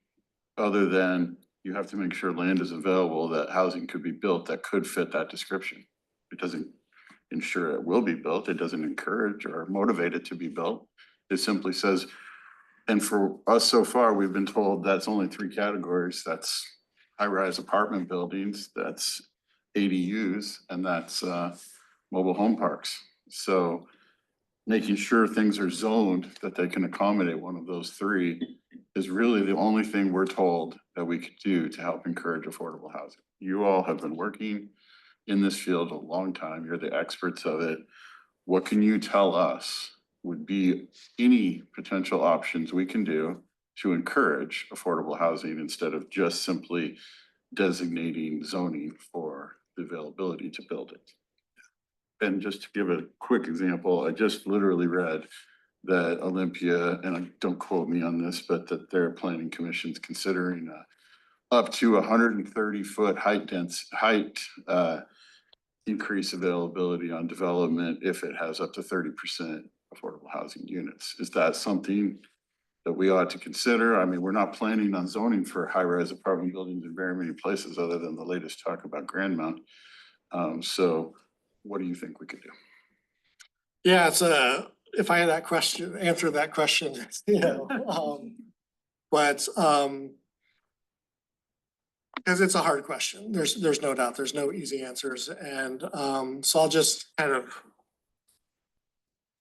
other than you have to make sure land is available, that housing could be built that could fit that description. It doesn't ensure it will be built. It doesn't encourage or motivate it to be built. It simply says, and for us so far, we've been told that's only 3 categories. That's high-rise apartment buildings, that's ADUs, and that's mobile home parks. So making sure things are zoned that they can accommodate one of those 3 is really the only thing we're told that we could do to help encourage affordable housing. You all have been working in this field a long time. You're the experts of it. What can you tell us would be any potential options we can do to encourage affordable housing instead of just simply designating zoning for the availability to build it? And just to give a quick example, I just literally read that Olympia, and don't quote me on this, but that their planning commission's considering up to 130-foot height increase availability on development if it has up to 30% affordable housing units. Is that something that we ought to consider? I mean, we're not planning on zoning for high-rise apartment buildings in very many places other than the latest talk about Grandmount. So what do you think we could do? Yeah, if I had answer that question, but because it's a hard question. There's no doubt, there's no easy answers. And so I'll just kind of,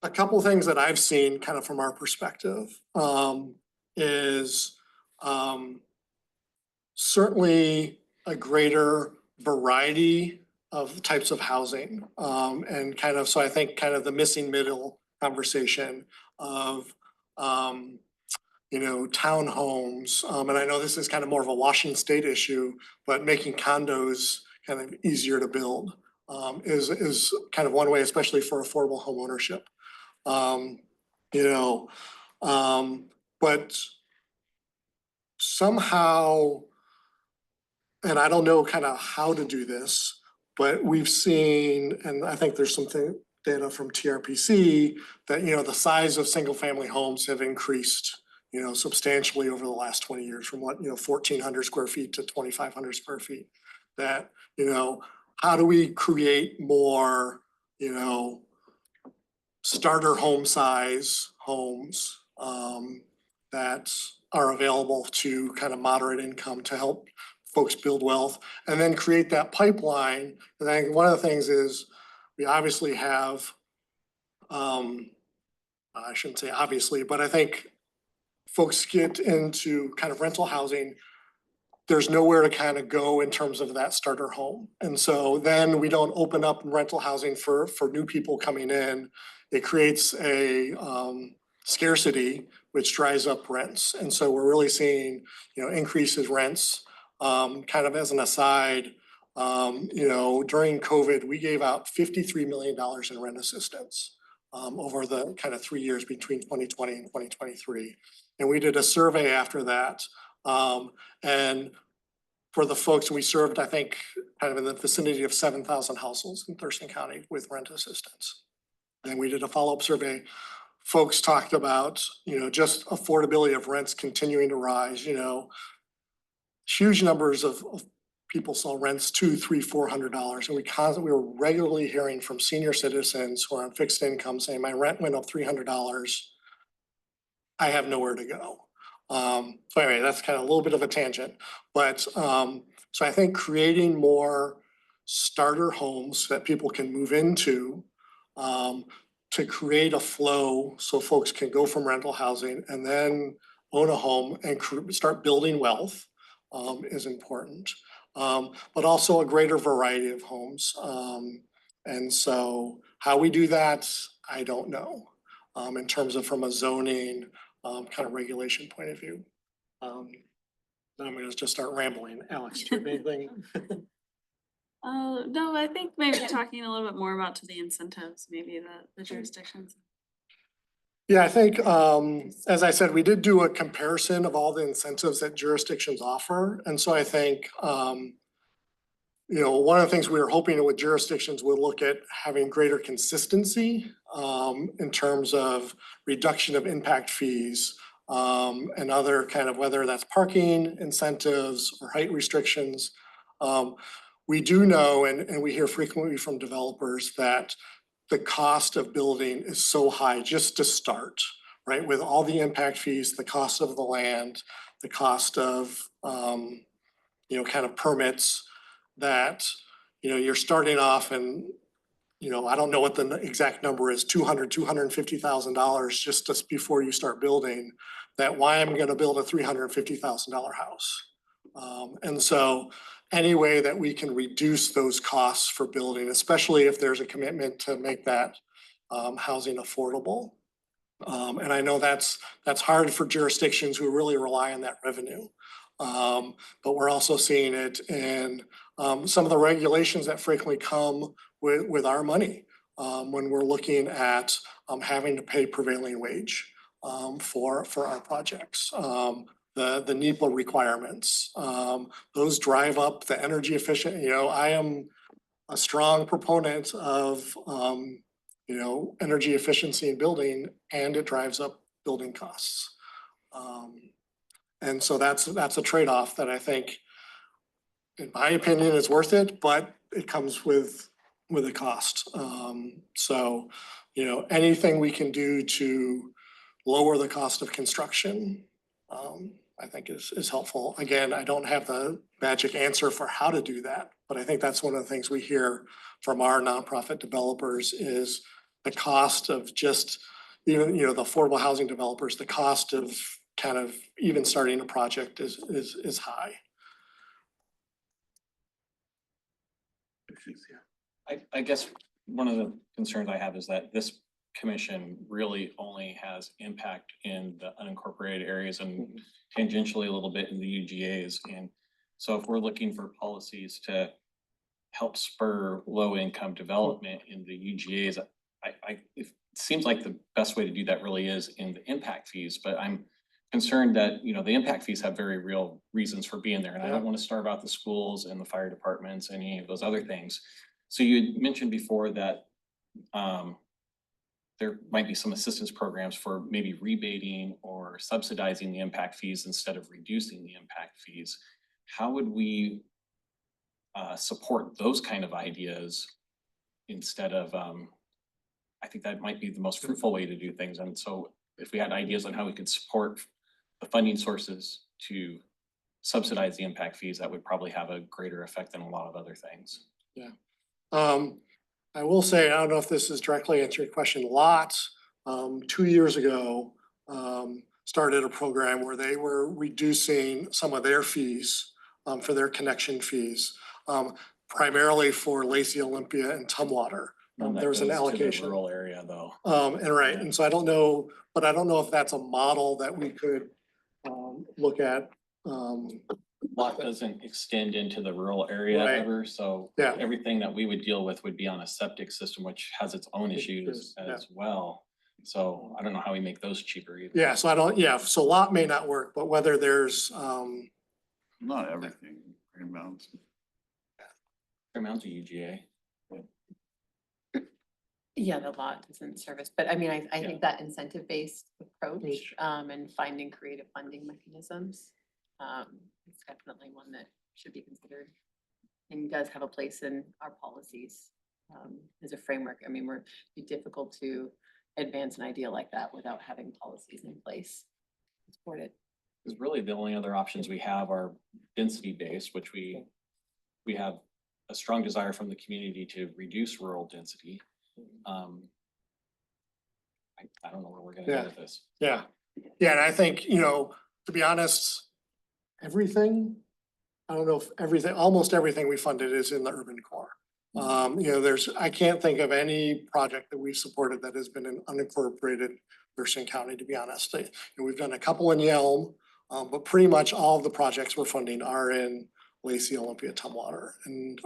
a couple things that I've seen kind of from our perspective is certainly a greater variety of types of housing. And kind of, so I think kind of the missing middle conversation of townhomes, and I know this is kind of more of a Washington State issue, but making condos kind of easier to build is kind of one way, especially for affordable home ownership. But somehow, and I don't know kind of how to do this, but we've seen, and I think there's some data from TRPC that, the size of single family homes have increased substantially over the last 20 years from 1,400 square feet to 2,500 square feet. That, how do we create more, starter home size homes that are available to kind of moderate income to help folks build wealth and then create that pipeline. And I think one of the things is we obviously have, I shouldn't say obviously, but I think folks get into kind of rental housing, there's nowhere to kind of go in terms of that starter home. And so then we don't open up rental housing for new people coming in. It creates a scarcity, which drives up rents. And so we're really seeing, increases rents. Kind of as an aside, during COVID, we gave out $53 million in rent assistance over the kind of 3 years between 2020 and 2023. And we did a survey after that. And for the folks we served, I think kind of in the vicinity of 7,000 households in Thurston County with rent assistance. And we did a follow-up survey. Folks talked about, just affordability of rents continuing to rise, huge numbers of people saw rents $200, $300, $400. And we were regularly hearing from senior citizens who are on fixed income saying, my rent went up $300. I have nowhere to go. So anyway, that's kind of a little bit of a tangent, but so I think creating more starter homes that people can move into to create a flow so folks can go from rental housing and then own a home and start building wealth is important, but also a greater variety of homes. And so how we do that, I don't know, in terms of from a zoning kind of regulation point of view. Now I'm gonna just start rambling. Alex, do you have anything? No, I think maybe talking a little bit more about to the incentives, maybe the jurisdictions. Yeah, I think, as I said, we did do a comparison of all the incentives that jurisdictions offer. And so I think, one of the things we were hoping with jurisdictions would look at having greater consistency in terms of reduction of impact fees and other kind of, whether that's parking incentives or height restrictions. We do know, and we hear frequently from developers, that the cost of building is so high just to start, right? With all the impact fees, the cost of the land, the cost of, kind of permits, that, you're starting off and, I don't know what the exact number is, $250,000 just before you start building, that why I'm gonna build a $350,000 house. And so any way that we can reduce those costs for building, especially if there's a commitment to make that housing affordable. And I know that's hard for jurisdictions who really rely on that revenue. But we're also seeing it in some of the regulations that frequently come with our money when we're looking at having to pay prevailing wage for our projects. The NEPA requirements, those drive up the energy efficient. I am a strong proponent of energy efficiency in building, and it drives up building costs. And so that's a trade-off that I think, in my opinion, is worth it, but it comes with a cost. So, anything we can do to lower the cost of construction, I think is helpful. Again, I don't have the magic answer for how to do that, but I think that's one of the things we hear from our nonprofit developers is the cost of just, the affordable housing developers, the cost of kind of even starting a project is high. I guess one of the concerns I have is that this commission really only has impact in the unincorporated areas and tangentially a little bit in the UGAs. And so if we're looking for policies to help spur low income development in the UGAs, it seems like the best way to do that really is in the impact fees, but I'm concerned that, the impact fees have very real reasons for being there. And I don't want to starve out the schools and the fire departments, any of those other things. So you mentioned before that there might be some assistance programs for maybe rebating or subsidizing the impact fees instead of reducing the impact fees. How would we support those kind of ideas instead of, I think that might be the most fruitful way to do things. And so if we had ideas on how we could support the funding sources to subsidize the impact fees, that would probably have a greater effect than a lot of other things. Yeah. I will say, I don't know if this is directly answering your question, Lots, 2 years ago, started a program where they were reducing some of their fees, for their connection fees, primarily for Lacey, Olympia and Tumwater. There was an allocation. Rural area though. And right, and so I don't know, but I don't know if that's a model that we could, look at. Lot doesn't extend into the rural area Right. ever, so Yeah. everything that we would deal with would be on a septic system, which has its own issues Yeah. as well. So I don't know how we make those cheaper either. Yeah, so I don't, yeah, so lot may not work, but whether there's, Not everything, Green Mountains. Fair Mounds or UGA. Yeah, the lot doesn't service, but I mean, I think that incentive-based approach, and finding creative funding mechanisms, is definitely one that should be considered. And does have a place in our policies, as a framework. I mean, it'd be difficult to advance an idea like that without having policies in place to support it. Because really the only other options we have are density based, which we have a strong desire from the community to reduce rural density. I don't know where we're gonna Yeah. go with this. yeah. Yeah, and I think, to be honest, everything, I don't know if everything, almost everything we funded is in the urban core. I can't think of any project that we've supported that has been an unincorporated Thurston County, to be honest. We've done a couple in Yelm, but pretty much all of the projects we're funding are in Lacey, Olympia, Tumwater. And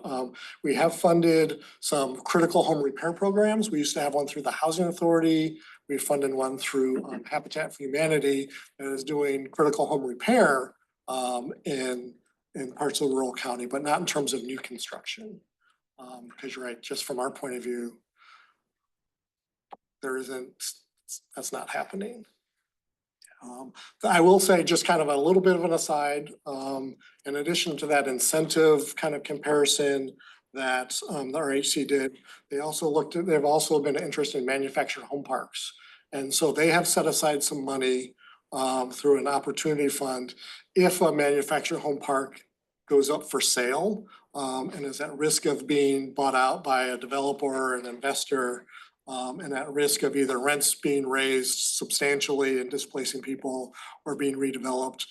we have funded some critical home repair programs. We used to have one through the Housing Authority. We funded one through Habitat for Humanity that is doing critical home repair in parts of rural county, but not in terms of new construction. Because you're right, just from our point of view, that's not happening. I will say, just kind of a little bit of an aside, in addition to that incentive kind of comparison that the RHC did, they've also been interested in manufactured home parks. And so they have set aside some money through an opportunity fund if a manufactured home park goes up for sale and is at risk of being bought out by a developer or an investor, and at risk of either rents being raised substantially and displacing people or being redeveloped.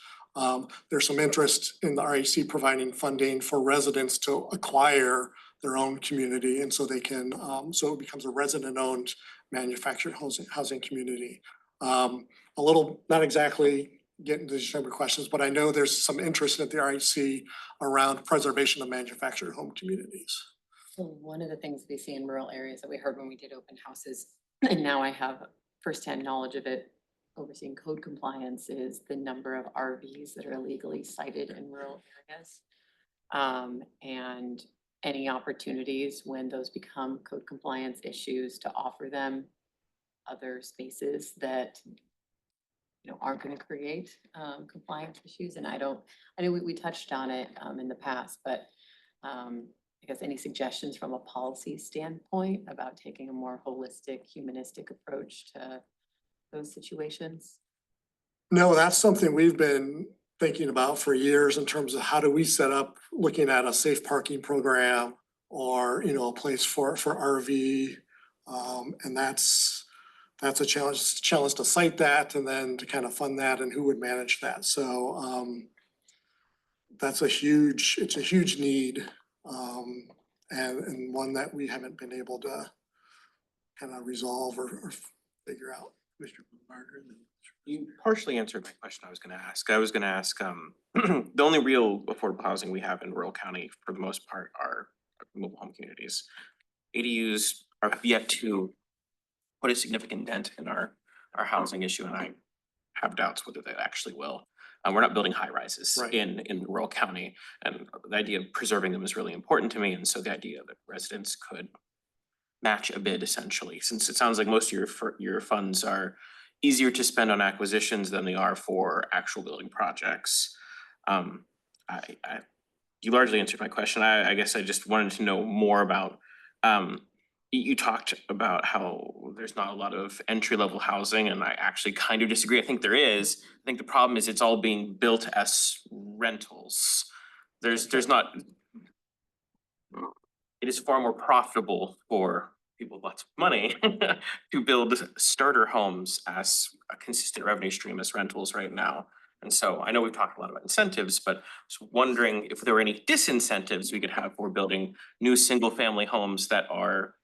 There's some interest in the RHC providing funding for residents to acquire their own community, and so they can, so it becomes a resident-owned manufactured housing community. A little, not exactly getting to these number of questions, but I know there's some interest at the RHC around preservation of manufactured home communities. So one of the things we see in rural areas that we heard when we did open houses, and now I have firsthand knowledge of it, overseeing code compliance, is the number of RVs that are illegally sited in rural areas. And any opportunities when those become code compliance issues to offer them other spaces that aren't going to create compliance issues. And I know we touched on it in the past, but I guess any suggestions from a policy standpoint about taking a more holistic, humanistic approach to those situations? No, that's something we've been thinking about for years in terms of how do we set up, looking at a safe parking program or, a place for RV. And that's a challenge to cite that and then to kind of fund that and who would manage that. So it's a huge need. And one that we haven't been able to kind of resolve or figure out. Mr. Margaret. You partially answered my question I was gonna ask. I was gonna ask, the only real affordable housing we have in rural county for the most part are mobile home communities. ADUs have yet to put a significant dent in our housing issue, and I have doubts whether they actually will. We're not building high rises Right. in rural county, and the idea of preserving them is really important to me. And so the idea that residents could match a bid essentially, since it sounds like most of your funds are easier to spend on acquisitions than they are for actual building projects. You largely answered my question. I guess I just wanted to know more about, you talked about how there's not a lot of entry-level housing, and I actually kind of disagree. I think there is. I think the problem is it's all being built as rentals. There's not. It is far more profitable for people with lots of money to build starter homes as a consistent revenue stream as rentals right now. And so I know we've talked a lot about incentives, but I was wondering if there were any disincentives we could have for building new single-family homes that are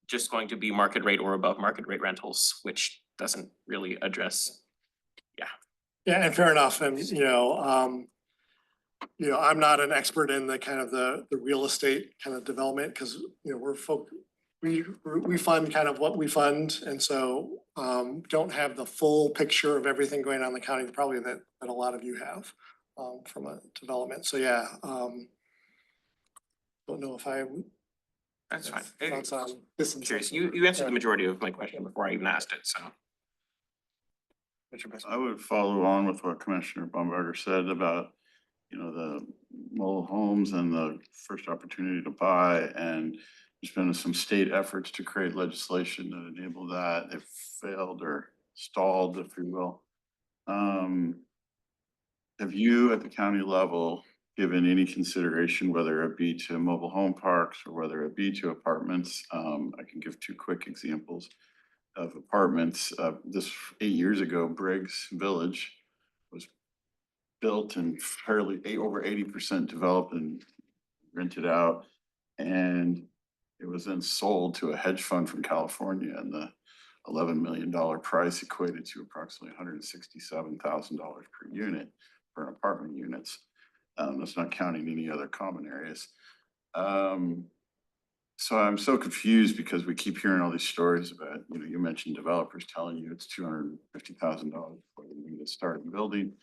just going to be market rate or above market rate rentals, which doesn't really address. Yeah, and fair enough. And, I'm not an expert in the kind of the real estate kind of development, because, we fund kind of what we fund. And so, don't have the full picture of everything going on in the county, probably that a lot of you have, from a development. So, yeah, don't know if I would. That's fine. Thoughts on I'm curious. You answered the majority of my question before I even asked it, so. I would follow on with what Commissioner Baumgartner said about, the mobile homes and the first opportunity to buy, and there's been some state efforts to create legislation that enable that. They've failed or stalled, if you will. Have you at the county level given any consideration, whether it be to mobile home parks or whether it be to apartments? I can give two quick examples of apartments. This 8 years ago, Briggs Village was built and over 80% developed and rented out. And it was then sold to a hedge fund from California, and the $11 million price equated to approximately $167,000 per unit for apartment units. That's not counting any other common areas. So I'm so confused because we keep hearing all these stories about, you mentioned developers telling you it's $250,000 before you need to start building.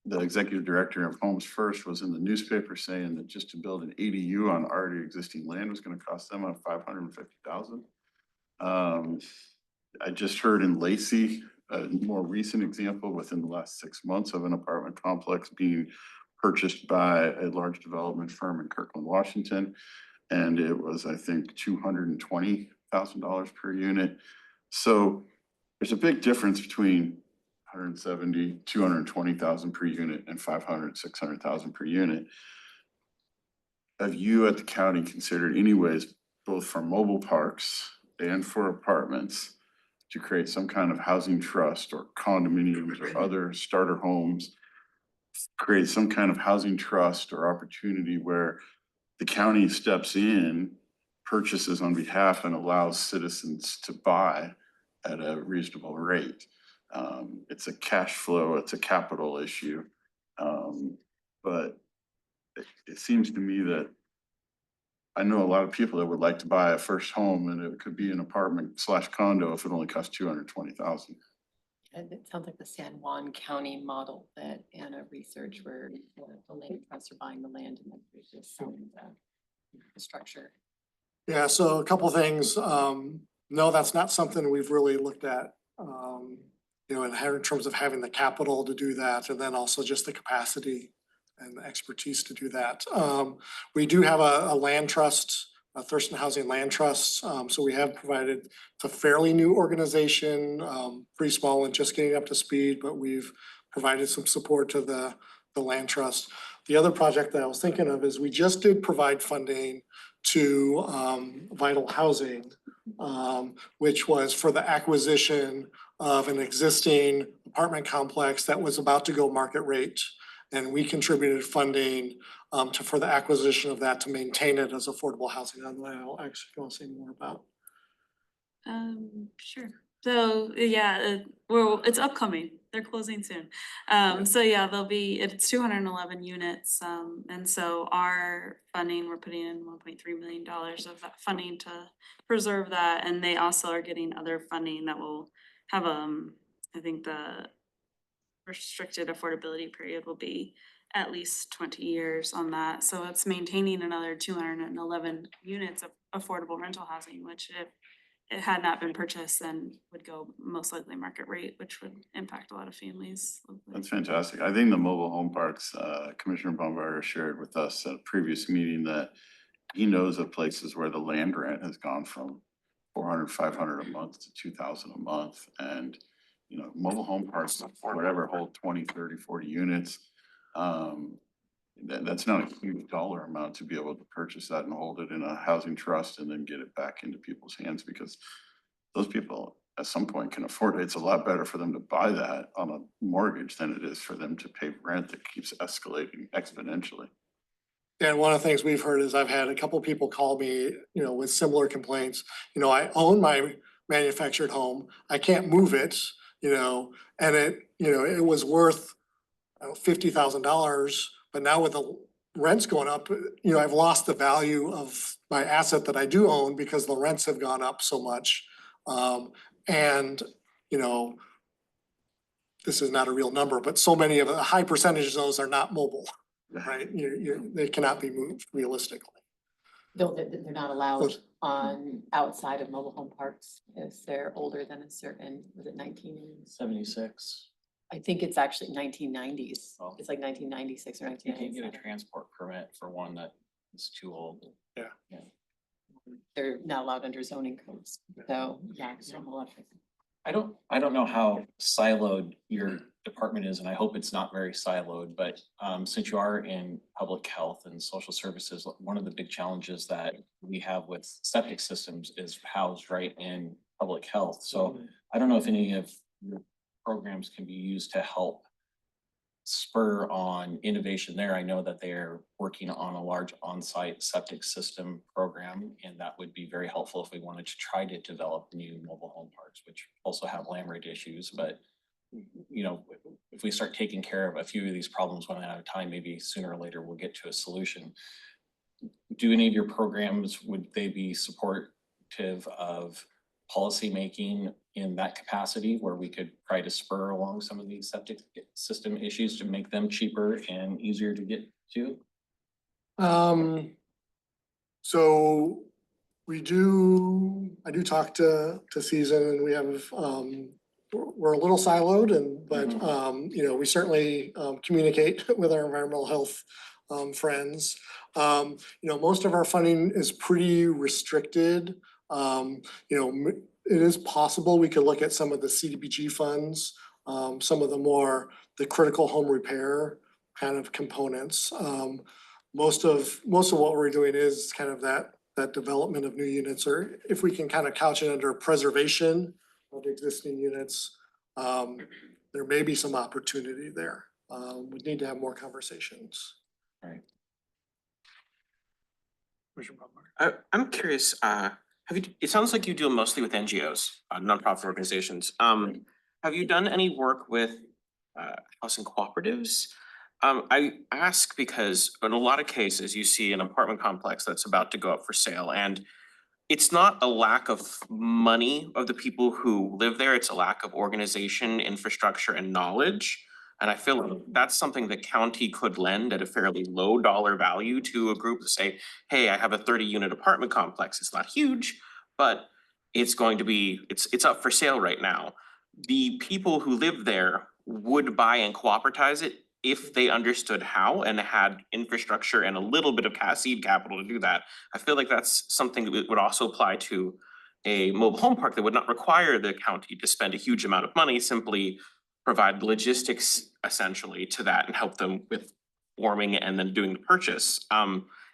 The executive director of Homes First was in the newspaper saying that just to build an ADU on already existing land was going to cost them $550,000. I just heard in Lacey, a more recent example within the last 6 months of an apartment complex being purchased by a large development firm in Kirkland, Washington. And it was, I think, $220,000 per unit. So there's a big difference between 170, 220,000 per unit and 500, 600,000 per unit. Have you at the county considered any ways, both for mobile parks and for apartments, to create some kind of housing trust or condominiums or other starter homes, create some kind of housing trust or opportunity where the county steps in, purchases on behalf, and allows citizens to buy at a reasonable rate? It's a cash flow, it's a capital issue. But it seems to me that I know a lot of people that would like to buy a first home, and it could be an apartment / condo if it only costs $220,000. And it sounds like the San Juan County model that Anna researched, where the land trusts are buying the land and then there's just selling the structure. Yeah, so a couple things. No, that's not something we've really looked at. In terms of having the capital to do that, and then also just the capacity and the expertise to do that. We do have a land trust, a Thurston Housing Land Trust. So we have provided, it's a fairly new organization, pretty small and just getting up to speed, but we've provided some support to the land trust. The other project that I was thinking of is we just did provide funding to Vital Housing, which was for the acquisition of an existing apartment complex that was about to go market rate. And we contributed funding for the acquisition of that to maintain it as affordable housing. I'll actually go and say more about. Sure. So, yeah, well, it's upcoming. They're closing soon. So yeah, it's 211 units. And so our funding, we're putting in $1.3 million of that funding to preserve that. And they also are getting other funding that will have, I think the restricted affordability period will be at least 20 years on that. So it's maintaining another 211 units of affordable rental housing, which if it had not been purchased, then would go most likely market rate, which would impact a lot of families. locally. That's fantastic. I think the mobile home parks, Commissioner Baumgartner shared with us at a previous meeting that he knows of places where the land rent has gone from 400, 500 a month to 2,000 a month. And, you know, mobile home parks, whatever, hold 20, 30, 40 units. That's not a huge dollar amount to be able to purchase that and hold it in a housing trust and then get it back into people's hands, because those people at some point can afford it. It's a lot better for them to buy that on a mortgage than it is for them to pay rent that keeps escalating exponentially. And one of the things we've heard is I've had a couple people call me, you know, with similar complaints. You know, I own my manufactured home, I can't move it, you know, and it was worth $50,000, but now with the rents going up, you know, I've lost the value of my asset that I do own because the rents have gone up so much. And, you know, this is not a real number, but so many of a high percentage of those are not mobile, right? They cannot be moved realistically. They're not allowed on outside of mobile home parks if they're older than a certain, was it 76. I think it's actually 1990s. Oh. It's like 1996 or You can't get a 1997. transport permit for one that is too old. They're not allowed under zoning codes. So, yeah, it's not a lot of. I don't know how siloed your department is, and I hope it's not very siloed, but since you are in public health and social services, one of the big challenges that we have with septic systems is housed right in public health. So I don't know if any of your programs can be used to help spur on innovation there. I know that they're working on a large on-site septic system program, and that would be very helpful if we wanted to try to develop new mobile home parks, which also have land rate issues. But, you know, if we start taking care of a few of these problems one at a time, maybe sooner or later we'll get to a solution. Do any of your programs, would they be supportive of policymaking in that capacity where we could try to spur along some of these septic system issues to make them cheaper and easier to get to? So I do talk to Season, and we have, we're a little siloed but you know, we certainly communicate with our environmental health friends. You know, most of our funding is pretty restricted. You know, it is possible we could look at some of the CDBG funds, some of the critical home repair kind of components. Most of what we're doing is kind of that development of new units, or if we can kind of couch it under preservation of existing units, there may be some opportunity there. We need to have more conversations. Right. I'm curious, it sounds like you deal mostly with NGOs, nonprofit organizations. Have you done any work with housing cooperatives? I ask because in a lot of cases, you see an apartment complex that's about to go up for sale, and it's not a lack of money of the people who live there, it's a lack of organization, infrastructure, and knowledge. And I feel like that's something the county could lend at a fairly low dollar value to a group to say, hey, I have a 30-unit apartment complex. It's not huge, but it's going to be, it's up for sale right now. The people who live there would buy and cooperatize it if they understood how and had infrastructure and a little bit of seed capital to do that. I feel like that's something that would also apply to a mobile home park that would not require the county to spend a huge amount of money, simply provide logistics essentially to that and help them with forming and then doing the purchase.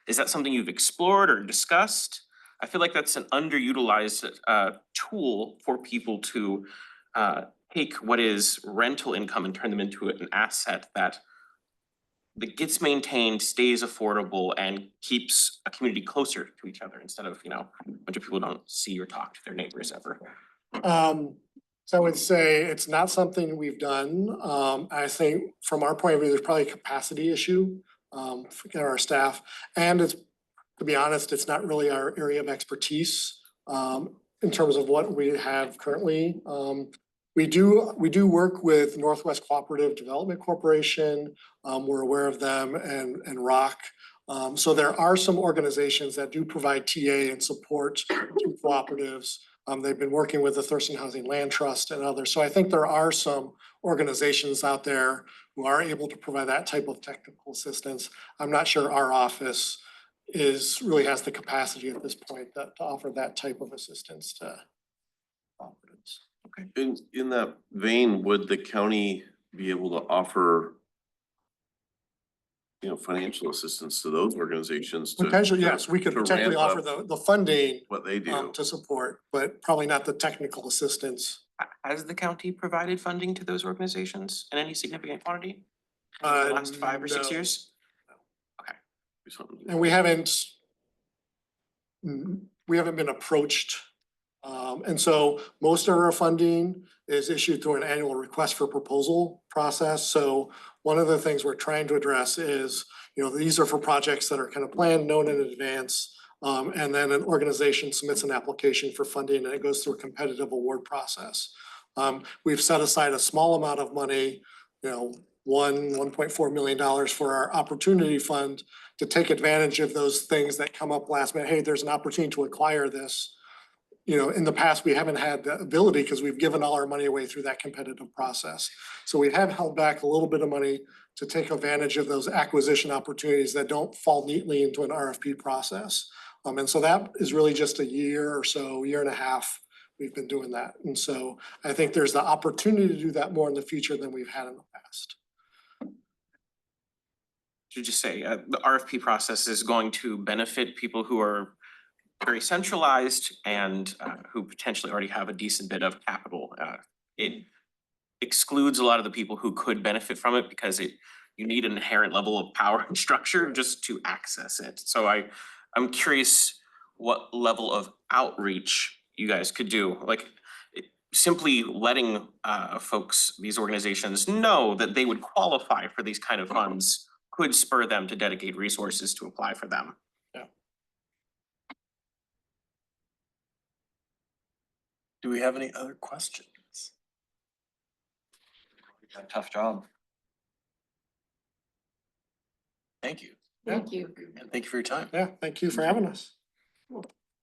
Is that something you've explored or discussed? I feel like that's an underutilized tool for people to take what is rental income and turn them into an asset that gets maintained, stays affordable, and keeps a community closer to each other instead of, you know, a bunch of people don't see or talk to their neighbors ever. So I would say it's not something we've done. I think from our point of view, there's probably a capacity issue for our staff. And it's, to be honest, it's not really our area of expertise in terms of what we have currently. We do work with Northwest Cooperative Development Corporation. We're aware of them and ROC. So there are some organizations that do provide TA and support to cooperatives. They've been working with the Thurston Housing Land Trust and others. So I think there are some organizations out there who are able to provide that type of technical assistance. I'm not sure our office really has the capacity at this point to offer that type of assistance to cooperatives. In that vein, would the county be able to offer, you know, financial assistance to those organizations? Potentially, yes, we could to potentially ramp offer up the funding what they do? to support, but probably not the technical assistance. Has the county provided funding to those organizations in any significant quantity in the last 5 or 6 No. years? And we haven't been approached. And so most of our funding is issued through an annual request for proposal process. So one of the things we're trying to address is, you know, these are for projects that are kind of planned, known in advance. And then an organization submits an application for funding and it goes through a competitive award process. We've set aside a small amount of money, you know, $1.4 million for our opportunity fund to take advantage of those things that come up last minute. Hey, there's an opportunity to acquire this. You know, in the past, we haven't had the ability because we've given all our money away through that competitive process. So we have held back a little bit of money to take advantage of those acquisition opportunities that don't fall neatly into an RFP process. And so that is really just a year or so, year and a half, we've been doing that. And so I think there's the opportunity to do that more in the future than we've had in the past. Should just say, the RFP process is going to benefit people who are very centralized and who potentially already have a decent bit of capital. It excludes a lot of the people who could benefit from it because you need an inherent level of power and structure just to access it. So I'm curious what level of outreach you guys could do, like simply letting folks, these organizations know that they would qualify for these kind of funds could spur them to dedicate resources to apply for them. Do we have any other questions? A tough job. Thank you. Thank you. And thank you for your time. Yeah, thank you for having us.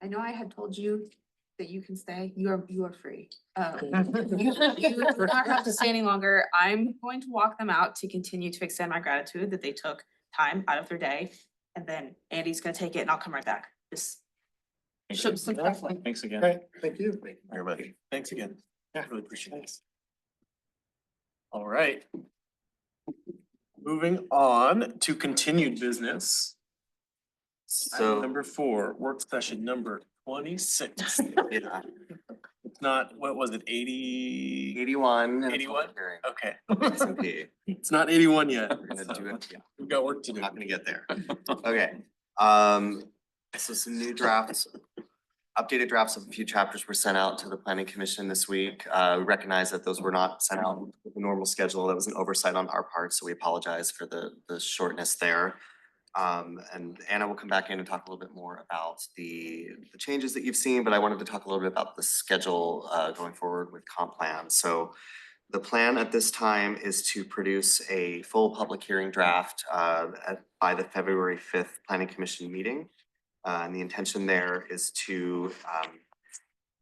I know I had told you that you can stay. You are free. You do not have to stay any longer. I'm going to walk them out to continue to extend my gratitude that they took time out of their day. And then Andy's gonna take it and I'll come right back. Just show some conflict. Thanks again. Great, thank you. Thank you very much. Thanks again. Yeah. Really appreciate it. All right. Moving on to continued business. Item number 4, work session number 26. It's not, what was it, 81. 81? Okay. S&P. It's not 81 yet. We're gonna do it, yeah, We've got work to do. not gonna get there. Okay, so some new drafts, updated drafts of a few chapters were sent out to the planning commission this week. We recognize that those were not sent out with the normal schedule. That was an oversight on our part, so we apologize for the shortness there. And Anna will come back in and talk a little bit more about the changes that you've seen, but I wanted to talk a little bit about the schedule going forward with comp plan. So the plan at this time is to produce a full public hearing draft by the February 5th Planning Commission meeting. And the intention there is to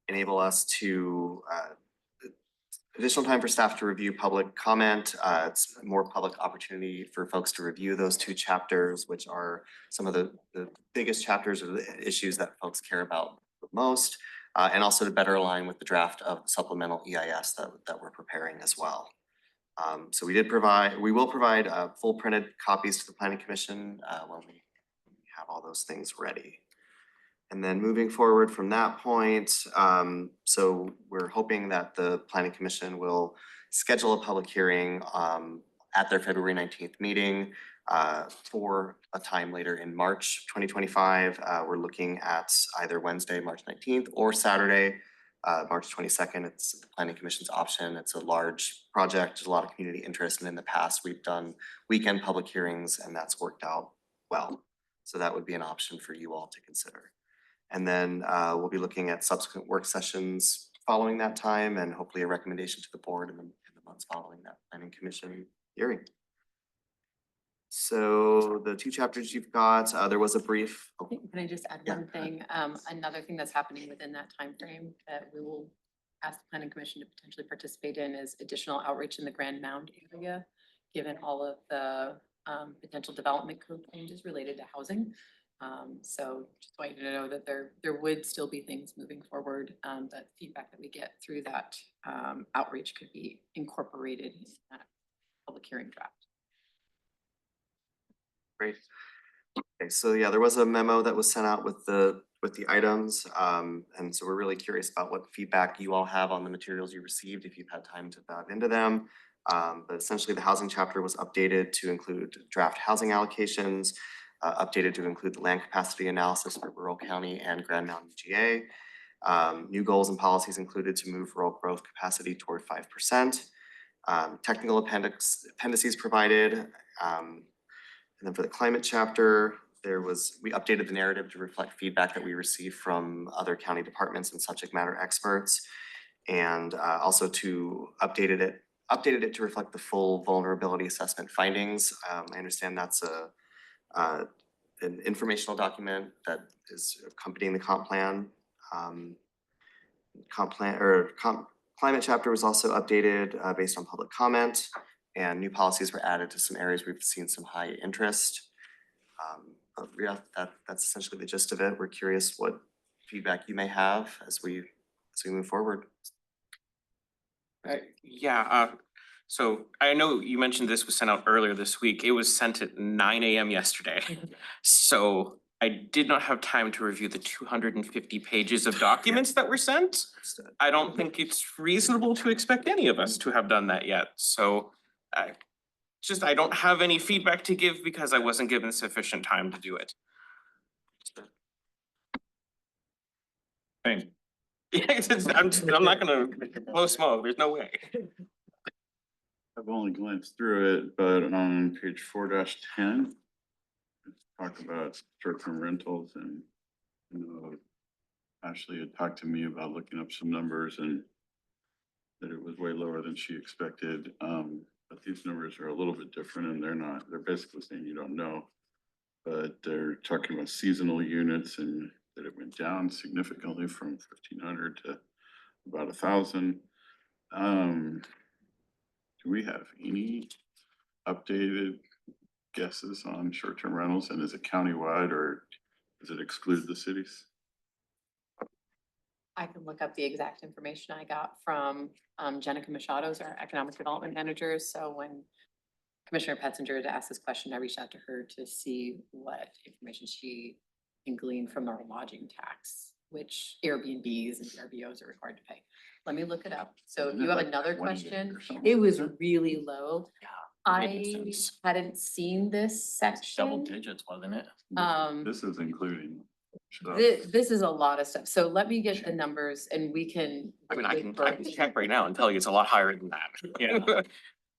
enable us to additional time for staff to review public comment. It's more public opportunity for folks to review those 2 chapters, which are some of the biggest chapters or the issues that folks care about the most. And also to better align with the draft of supplemental EIS that we're preparing as well. So we will provide full printed copies to the Planning Commission when we have all those things ready. And then moving forward from that point, so we're hoping that the Planning Commission will schedule a public hearing at their February 19th meeting for a time later in March 2025. We're looking at either Wednesday, March 19th or Saturday, March 22nd. It's the Planning Commission's option. It's a large project, there's a lot of community interest, and in the past we've done weekend public hearings and that's worked out well. So that would be an option for you all to consider. And then we'll be looking at subsequent work sessions following that time and hopefully a recommendation to the board in the months following that planning commission hearing. So the two chapters you've got, there was a brief. Oh, Can I just add Yeah. one thing? Another thing that's happening within that time frame that we will ask the planning commission to potentially participate in is additional outreach in the Grand Mound area, given all of the potential development code changes related to housing. So just want you to know that there would still be things moving forward, that feedback that we get through that outreach could be incorporated in that public hearing draft. Great. Okay, so yeah, there was a memo that was sent out with the items. And so we're really curious about what feedback you all have on the materials you received, if you've had time to dive into them. But essentially the housing chapter was updated to include draft housing allocations, updated to include the land capacity analysis for rural county and Grand Mountain UGA. New goals and policies included to move rural growth capacity toward 5%. Technical appendices provided. And then for the climate chapter, we updated the narrative to reflect feedback that we received from other county departments and subject matter experts. And also updated it to reflect the full vulnerability assessment findings. I understand that's an informational document that is accompanying the comp plan. Climate chapter was also updated based on public comment, and new policies were added to some areas we've seen some high interest. But yeah, that's essentially the gist of it. We're curious what feedback you may have as we move forward. So I know you mentioned this was sent out earlier this week. It was sent at 9 AM yesterday. So I did not have time to review the 250 pages of documents that were sent. I don't think it's reasonable to expect any of us to have done that yet. So I don't have any feedback to give because I wasn't given sufficient time to do it. Same. I'm not gonna blow smoke. There's no way. I've only glanced through it, but on page 4-10, talk about short-term rentals, and Ashley had talked to me about looking up some numbers and that it was way lower than she expected. But these numbers are a little bit different, and they're basically saying you don't know. But they're talking about seasonal units and that it went down significantly from 1,500 to about 1,000. Do we have any updated guesses on short-term rentals, and is it countywide or does it exclude the cities? I can look up the exact information I got from Jenica Machado's, our economic development manager. So when Commissioner Petzinger had asked this question, I reached out to her to see what information she can glean from our lodging tax, which Airbnbs and VRBOs are required to pay. Let me look it up. So if you have another question, it was really low. I hadn't seen this Double section. digits, wasn't it? This is including stuff. This is a lot of stuff. So let me get the numbers and we can. I mean, I can check right now and tell you it's a lot higher than that. Yeah.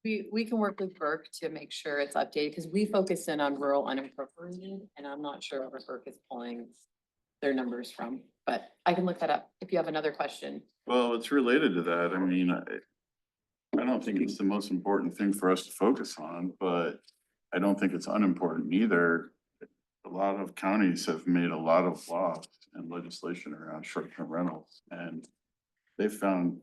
We can work with Burke to make sure it's updated, because we focus in on rural unincorporated, and I'm not sure where Burke is pulling their numbers from, but I can look that up if you have another question. Well, it's related to that. I mean, I don't think it's the most important thing for us to focus on, but I don't think it's unimportant either. A lot of counties have made a lot of laws and legislation around short-term rentals, and they found,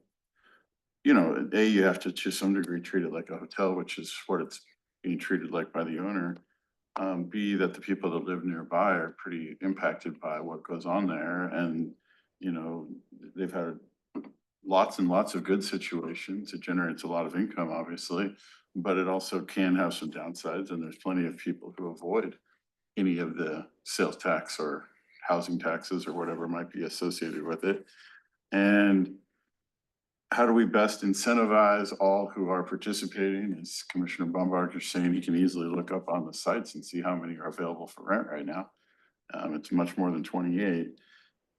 A, you have to some degree treat it like a hotel, which is what it's being treated like by the owner. B, that the people that live nearby are pretty impacted by what goes on there, and they've had lots and lots of good situations. It generates a lot of income, obviously, but it also can have some downsides, and there's plenty of people who avoid any of the sales tax or housing taxes or whatever might be associated with it. And how do we best incentivize all who are participating? As Commissioner Bombard is saying, you can easily look up on the sites and see how many are available for rent right now. It's much more than 28.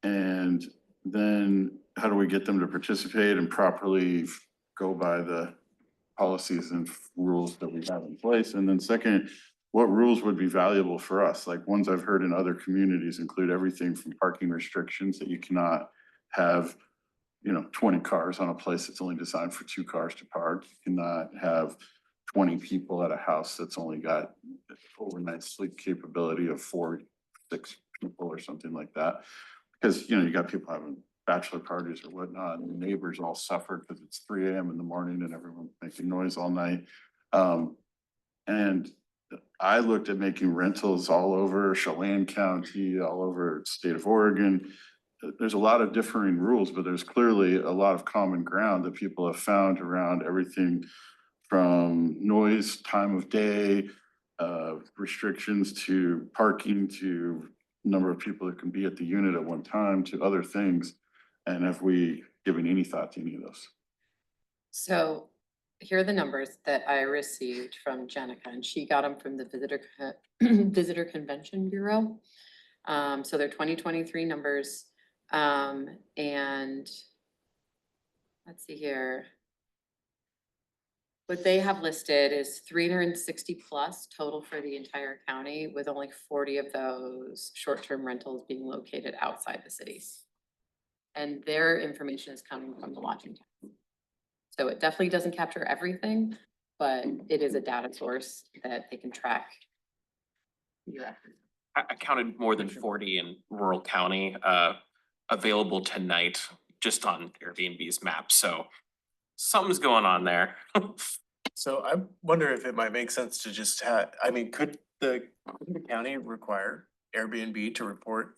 And then how do we get them to participate and properly go by the policies and rules that we have in place? And then second, what rules would be valuable for us? Like ones I've heard in other communities include everything from parking restrictions that you cannot have 20 cars on a place that's only designed for 2 cars to park. You cannot have 20 people at a house that's only got overnight sleep capability of 4, 6 people or something like that. Because, you got people having bachelor parties or whatnot, and the neighbors all suffered because it's 3 a.m. in the morning and everyone's making noise all night. And I looked at making rentals all over Chelan County, all over the state of Oregon. There's a lot of differing rules, but there's clearly a lot of common ground that people have found around everything from noise, time of day, restrictions to parking, to number of people that can be at the unit at one time, to other things. And have we given any thought to any of those? So here are the numbers that I received from Jenica, and she got them from the Visitor Convention Bureau. So they're 2023 numbers. And let's see here. What they have listed is 360 plus total for the entire county, with only 40 of those short-term rentals being located outside the cities. And their information is coming from the lodging tax. So it definitely doesn't capture everything, but it is a data source that they can track. I counted more than 40 in rural county, available tonight, just on Airbnb's map, so something's going on there. So I wonder if it might make sense to just have, I mean, could the county require Airbnb to report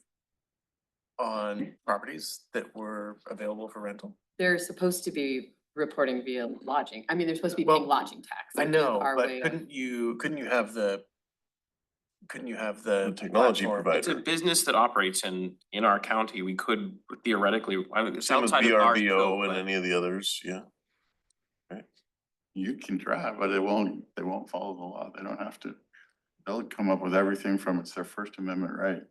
on properties that were available for rental? They're supposed to be reporting via lodging. I mean, they're supposed to be paying Well, lodging tax. I know, Our but way of- couldn't you have the The technology platform? provider. It's a business that operates in our county. We could theoretically, I mean, it's Same with outside of our VRBO scope, and but- any of the others, yeah. You can try, but they won't follow the law. They don't have to. They'll come up with everything from it's their First Amendment right.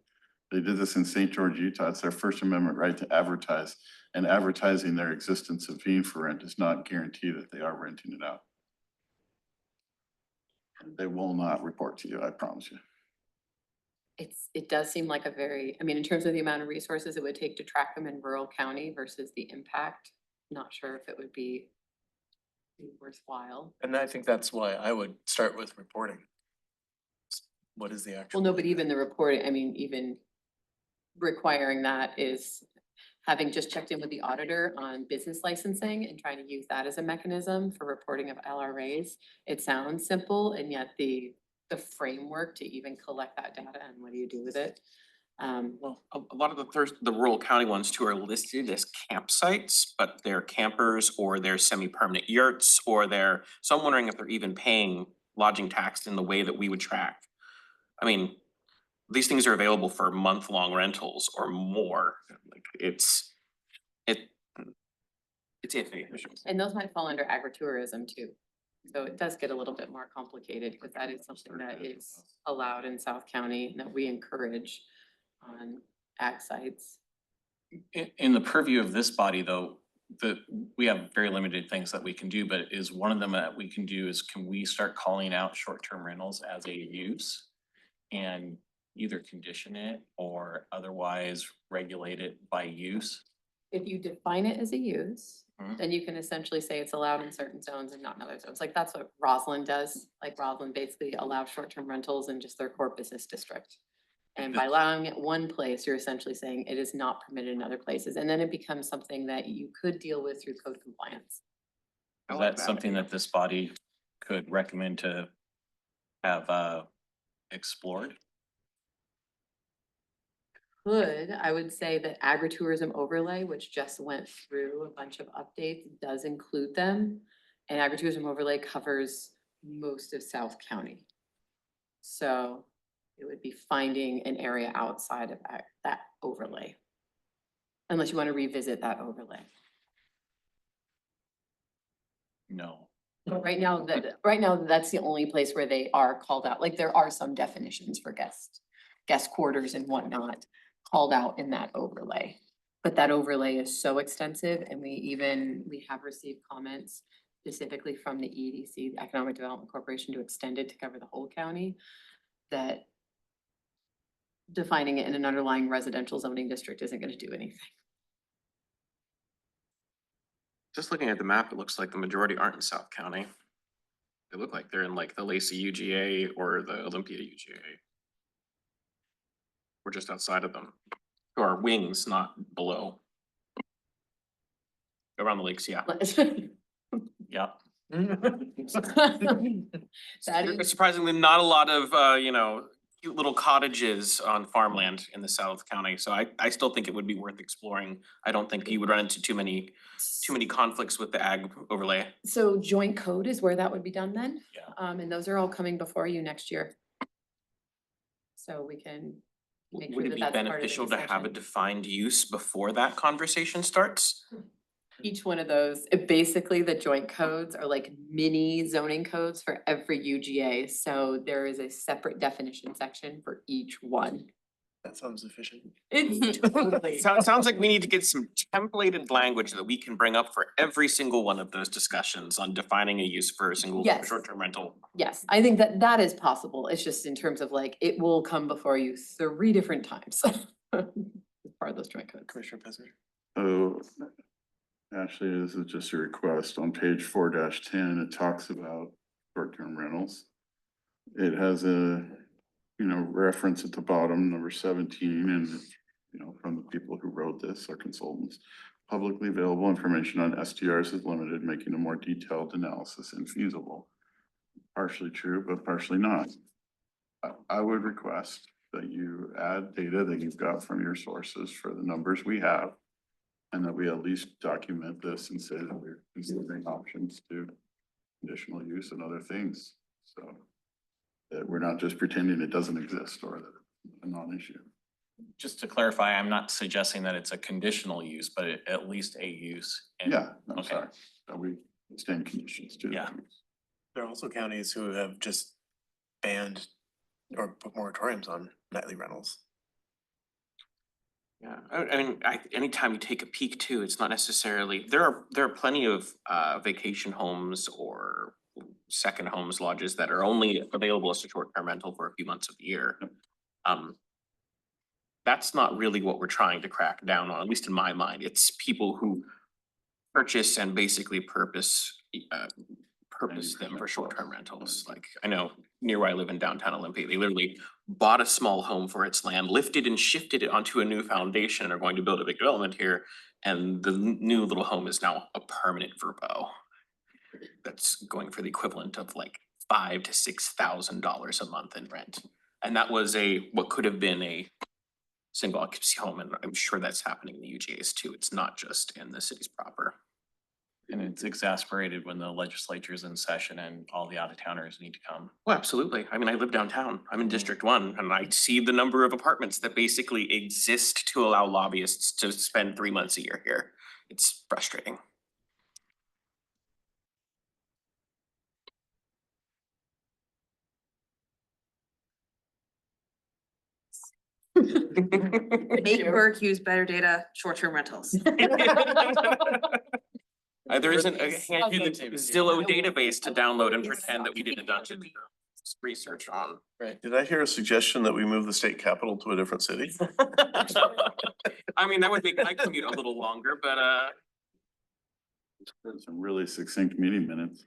They did this in St. George, Utah. It's their First Amendment right to advertise, and advertising their existence of being for rent does not guarantee that they are renting it out. They will not report to you, I promise you. It does seem like a very, I mean, in terms of the amount of resources it would take to track them in rural county versus the impact, not sure if it would be worthwhile. And I think that's why I would start with reporting. What is the actual? Well, no, but even the reporting, I mean, even requiring that is having just checked in with the auditor on business licensing and trying to use that as a mechanism for reporting of LRAs. It sounds simple, and yet the framework to even collect that data and what do you do with it? Well, a lot of the rural county ones too are listed as campsites, but they're campers or they're semi-permanent yurts or so I'm wondering if they're even paying lodging tax in the way that we would track. I mean, these things are available for month-long rentals or more. Like it's iffy. And those might fall under agritourism too. So it does get a little bit more complicated because that is something that is allowed in South County and that we encourage on ag sites. In the purview of this body, though, we have very limited things that we can do, but is one of them that we can do is, can we start calling out short-term rentals as a use? And either condition it or otherwise regulate it by use? If you define it as a use, then you can essentially say it's allowed in certain zones and not in other zones. Like that's what Roslyn does. Like Roslyn basically allows short-term rentals in just their core business district. And by allowing it one place, you're essentially saying it is not permitted in other places. And then it becomes something that you could deal with through code compliance. Is that something that this body could recommend to have explored? Could, I would say that agritourism overlay, which just went through a bunch of updates, does include them. And agritourism overlay covers most of South County. So it would be finding an area outside of that overlay. Unless you want to revisit that overlay. No. But right now, that's the only place where they are called out. Like there are some definitions for guest quarters and whatnot called out in that overlay. But that overlay is so extensive, and we have received comments specifically from the EDC, the Economic Development Corporation, to extend it to cover the whole county, that defining it in an underlying residential zoning district isn't going to do anything. Just looking at the map, it looks like the majority aren't in South County. They look like they're in like the Lacey UGA or the Olympia UGA. We're just outside of them. Or our wings, not below. Around the lakes, yeah. Yeah. That Surprisingly, not a lot of, cute little cottages on farmland in the South County, so I still think it would be worth exploring. I don't think you would run into too many conflicts with the ag overlay. So joint code is where that would be done then? Yeah. And those are all coming before you next year. So we can make sure Would it that be that's part of the beneficial to have a discussion. defined use before that conversation starts? Each one of those, basically the joint codes are like mini zoning codes for every UGA. So there is a separate definition section for each one. That sounds efficient. It's totally. Sounds like we need to get some templated language that we can bring up for every single one of those discussions on defining a use for a single Yes. short-term rental. Yes, I think that that is possible. It's just in terms of like, it will come before you 3 different times. As part of those joint codes. Commissioner Pesner. Oh, actually, this is just a request. On page 4-10, it talks about short-term rentals. It has a, reference at the bottom, number 17, and, from the people who wrote this, our consultants. Publicly available information on STRs is limited, making a more detailed analysis infeasible. Partially true, but partially not. I would request that you add data that you've got from your sources for the numbers we have. And that we at least document this and say that we're considering options to conditional use and other things. So that we're not just pretending it doesn't exist or that it's a non-issue. Just to clarify, I'm not suggesting that it's a conditional use, but at least a use. And- Yeah, I'm Okay. sorry. That we extend conditions to. Yeah. There are also counties who have just banned or put moratoriums on nightly rentals. Yeah, I mean, anytime you take a peek too, it's not necessarily, there are plenty of vacation homes or second homes, lodges that are only available as a short-term rental for a few months of the year. That's not really what we're trying to crack down on, at least in my mind. It's people who purchase and basically purpose them for short-term rentals. Like, I know near where I live in downtown Olympia, they literally bought a small home for its land, lifted and shifted it onto a new foundation and are going to build a big development here. And the new little home is now a permanent verbo. That's going for the equivalent of like $5,000 to $6,000 a month in rent. And that was what could have been a single occupancy home, and I'm sure that's happening in the UGAs too. It's not just in the cities proper. And it's exasperated when the legislature is in session and all the out-of-towners need to come. Well, absolutely. I mean, I live downtown. I'm in District 1 and I see the number of apartments that basically exist to allow lobbyists to spend 3 months a year here. It's frustrating. Make Burke use better data, short-term rentals. There isn't a Zillow database to download and pretend that we didn't do research on. Right. Did I hear a suggestion that we move the state capital to a different city? I mean, that would make my commute a little longer, but Some really succinct meeting minutes.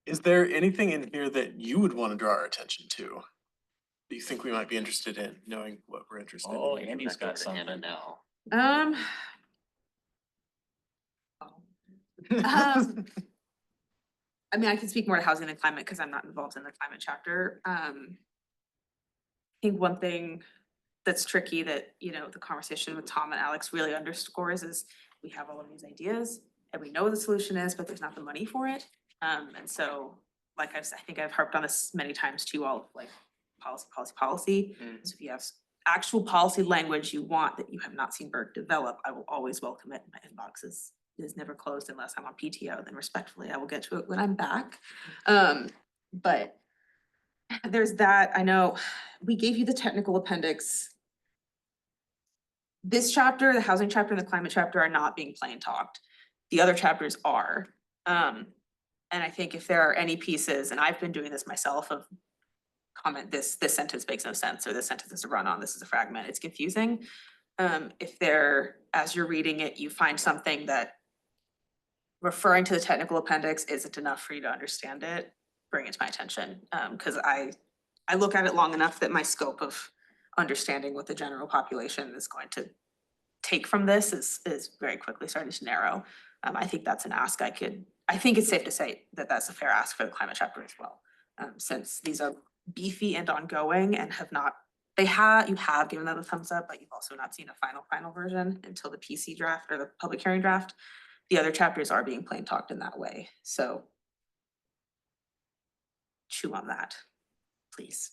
Is there anything in here that you would want to draw our attention to? Do you think we might be interested in knowing what we're interested in? Oh, Andy's got something. Um, I mean, I can speak more to housing and climate because I'm not involved in the climate chapter. I think one thing that's tricky that, the conversation with Tom and Alex really underscores is we have all of these ideas and we know what the solution is, but there's not the money for it. And so, like I think I've harped on this many times too, all like policy. So if you have actual policy language you want that you have not seen Burke develop, I will always welcome it. My inbox is never closed unless I'm on PTO, then respectfully, I will get to it when I'm back. But there's that. I know we gave you the technical appendix. This chapter, the housing chapter and the climate chapter are not being plain talked. The other chapters are. And I think if there are any pieces, and I've been doing this myself, of comment this sentence makes no sense, or this sentence is a run on, this is a fragment, it's confusing. If there, as you're reading it, you find something that referring to the technical appendix isn't enough for you to understand it, bring it to my attention. Cause I look at it long enough that my scope of understanding what the general population is going to take from this is very quickly starting to narrow. I think that's an ask I think it's safe to say that that's a fair ask for the climate chapter as well. Since these are beefy and ongoing and have not, you have given them a thumbs up, but you've also not seen a final version until the PC draft or the public hearing draft. The other chapters are being plain talked in that way, so chew on that, please.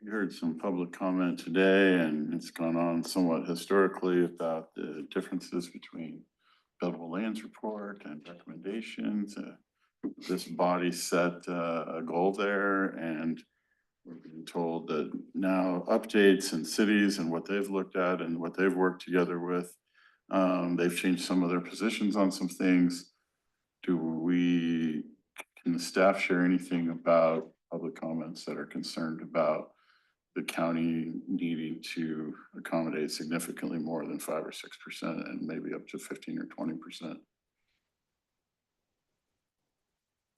We heard some public comment today, and it's gone on somewhat historically about the differences between buildable lands report and recommendations. This body set a goal there, and we're being told that now updates and cities and what they've looked at and what they've worked together with, they've changed some of their positions on some things. Can the staff share anything about public comments that are concerned about the county needing to accommodate significantly more than 5 or 6% and maybe up to 15 or 20%?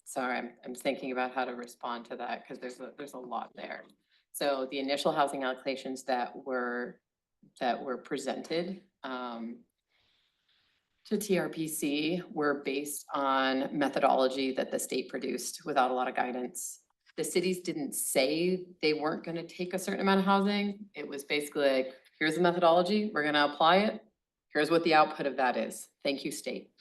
Sorry, I'm thinking about how to respond to that because there's a lot there. So the initial housing allocations that were presented to TRPC were based on methodology that the state produced without a lot of guidance. The cities didn't say they weren't gonna take a certain amount of housing. It was basically like, here's the methodology, we're gonna apply it. Here's what the output of that is. Thank you, state.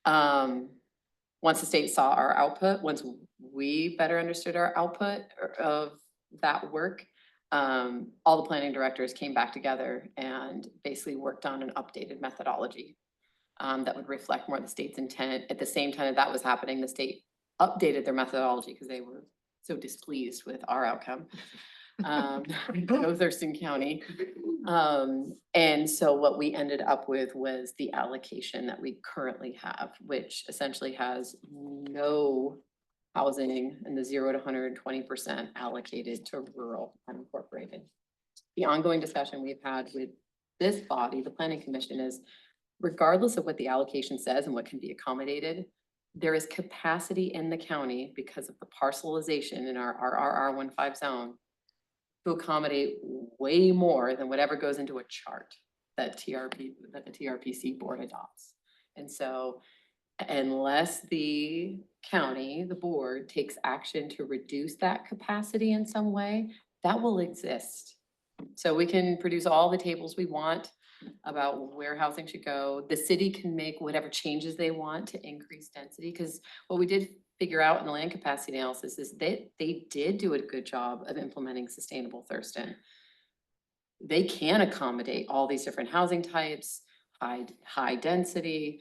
Once the state saw our output, once we better understood our output of that work, all the planning directors came back together and basically worked on an updated methodology that would reflect more the state's intent. At the same time that was happening, the state updated their methodology because they were so displeased with our outcome. Go Thurston County. And so what we ended up with was the allocation that we currently have, which essentially has no housing in the 0 to 120% allocated to rural unincorporated. The ongoing discussion we've had with this body, the Planning Commission, is regardless of what the allocation says and what can be accommodated, there is capacity in the county because of the parcelization in our RR15 zone to accommodate way more than whatever goes into a chart that the TRPC board adopts. And so unless the county, the board, takes action to reduce that capacity in some way, that will exist. So we can produce all the tables we want about where housing should go. The city can make whatever changes they want to increase density, because what we did figure out in the land capacity analysis is that they did do a good job of implementing sustainable Thurston. They can accommodate all these different housing types, high density.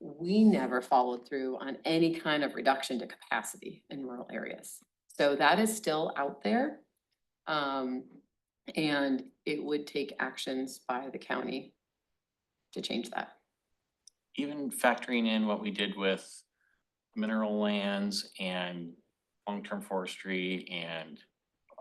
We never followed through on any kind of reduction to capacity in rural areas. So that is still out there. And it would take actions by the county to change that. Even factoring in what we did with mineral lands and long-term forestry and